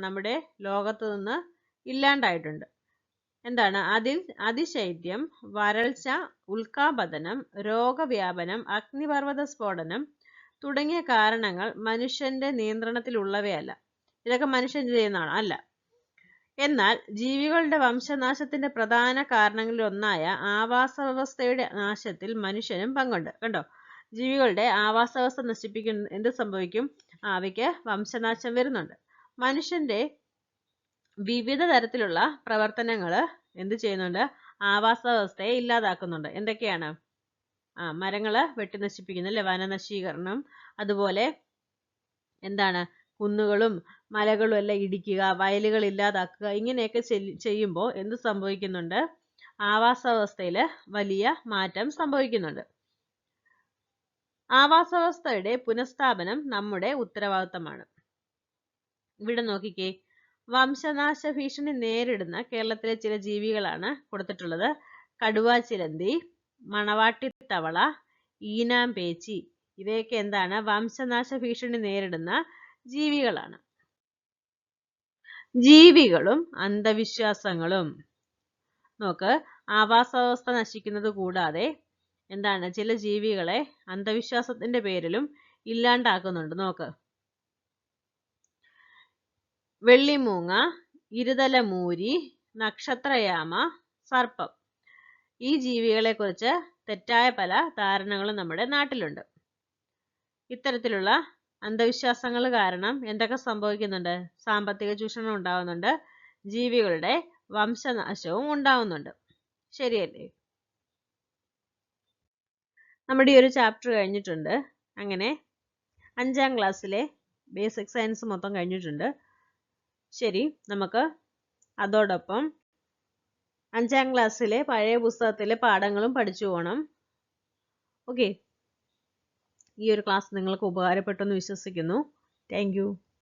A: നമ്മുടെ ലോകത്ത് നിന്ന് ഇല്ലാണ്ടായിട്ടുണ്ട്. അതിൽ അതിശൈത്യം, വരൾച്ച, ഉൽക്കാപതനം, രോഗവ്യാപനം, അഗ്നിപർവ്വത സ്ഫോടനം തുടങ്ങിയ കാരണങ്ങൾ മനുഷ്യന്റെ നിയന്ത്രണത്തിലുള്ളവയല്ല. ഇതൊക്കെ മനുഷ്യൻ ചെയ്യുന്നതാണോ? അല്ല. എന്നാൽ ജീവികളുടെ വംശനാശത്തിന്റെ പ്രധാന കാരണങ്ങളിൽ ഒന്നായ ആവാസ വ്യവസ്ഥയുടെ നാശത്തിൽ മനുഷ്യനും പങ്കുണ്ട്. കണ്ടോ, ജീവികളുടെ ആവാസ വ്യവസ്ഥ നശിപ്പിക്കുന്ന എന്ത് സംഭവിക്കും? അവയ്ക്ക് വംശനാശം വരുന്നുണ്ട്. മനുഷ്യന്റെ വിവിധ തരത്തിലുള്ള പ്രവർത്തനങ്ങൾ എന്ത് ചെയ്യുന്നുണ്ട്? ആവാസ വ്യവസ്ഥയെ ഇല്ലാതാക്കുന്നുണ്ട്. എന്തൊക്കെയാണ്? മരങ്ങൾ വെട്ടി നശിപ്പിക്കുന്നു അല്ലേ? വനനശീകരണം. അതുപോലെ എന്താണ്? കുന്നുകളും മലകളും എല്ലാം ഇടിക്കുക, വയലുകൾ ഇല്ലാതാക്കുക, ഇങ്ങനെയൊക്കെ ചെയ്യുമ്പോൾ എന്ത് സംഭവിക്കുന്നുണ്ട്? ആവാസ വ്യവസ്ഥയിൽ വലിയ മാറ്റം സംഭവിക്കുന്നുണ്ട്. ആവാസ വ്യവസ്ഥയുടെ പുനഃസ്ഥാപനം നമ്മുടെ ഉത്തരവാദിത്തമാണ്. ഇവിടെ നോക്കിക്കേ, വംശനാശ ഭീഷണി നേരിടുന്ന കേരളത്തിലെ ചില ജീവികളാണ് കൊടുത്തിട്ടുള്ളത്. കടുവാച്ചിലന്തി, മണവാട്ടിത്തവള, ഈനാമ്പേച്ചി. ഇവയൊക്കെ എന്താണ്? വംശനാശ ഭീഷണി നേരിടുന്ന ജീവികളാണ്. ജീവികളും അന്ധവിശ്വാസങ്ങളും. നോക്ക്, ആവാസ വ്യവസ്ഥ നശിക്കുന്നത് കൂടാതെ എന്താണ്? ചില ജീവികളെ അന്ധവിശ്വാസത്തിന്റെ പേരിലും ഇല്ലാണ്ടാക്കുന്നുണ്ട്. നോക്ക്, വെള്ളിമൂങ്ങ, ഇരുതല മൂരി, നക്ഷത്രയാമ, സർപ്പം. ഈ ജീവികളെ കുറിച്ച് തെറ്റായ പല ധാരണകളും നമ്മുടെ നാട്ടിലുണ്ട്. ഇത്തരത്തിലുള്ള അന്ധവിശ്വാസങ്ങൾ കാരണം എന്തൊക്കെ സംഭവിക്കുന്നുണ്ട്? സാമ്പത്തിക ചൂഷണം ഉണ്ടാവുന്നുണ്ട്, ജീവികളുടെ വംശനാശവും ഉണ്ടാവുന്നുണ്ട്. ശരിയല്ലേ? നമ്മുടെ ഈ ഒരു ചാപ്റ്റർ കഴിഞ്ഞിട്ടുണ്ട്. അങ്ങനെ 5ാം ക്ലാസ്സിലെ ബേസിക് സയൻസ് മൊത്തം കഴിഞ്ഞിട്ടുണ്ട്. ശരി, നമുക്ക് അതോടൊപ്പം 5ാം ക്ലാസ്സിലെ പഴയ പുസ്തകത്തിലെ പാഠങ്ങളും പഠിച്ചു പോകണം. ഓക്കെ, ഈ ഒരു ക്ലാസ് നിങ്ങൾക്ക് ഉപകാരപ്പെട്ടെന്ന് വിശ്വസിക്കുന്നു. Thank you.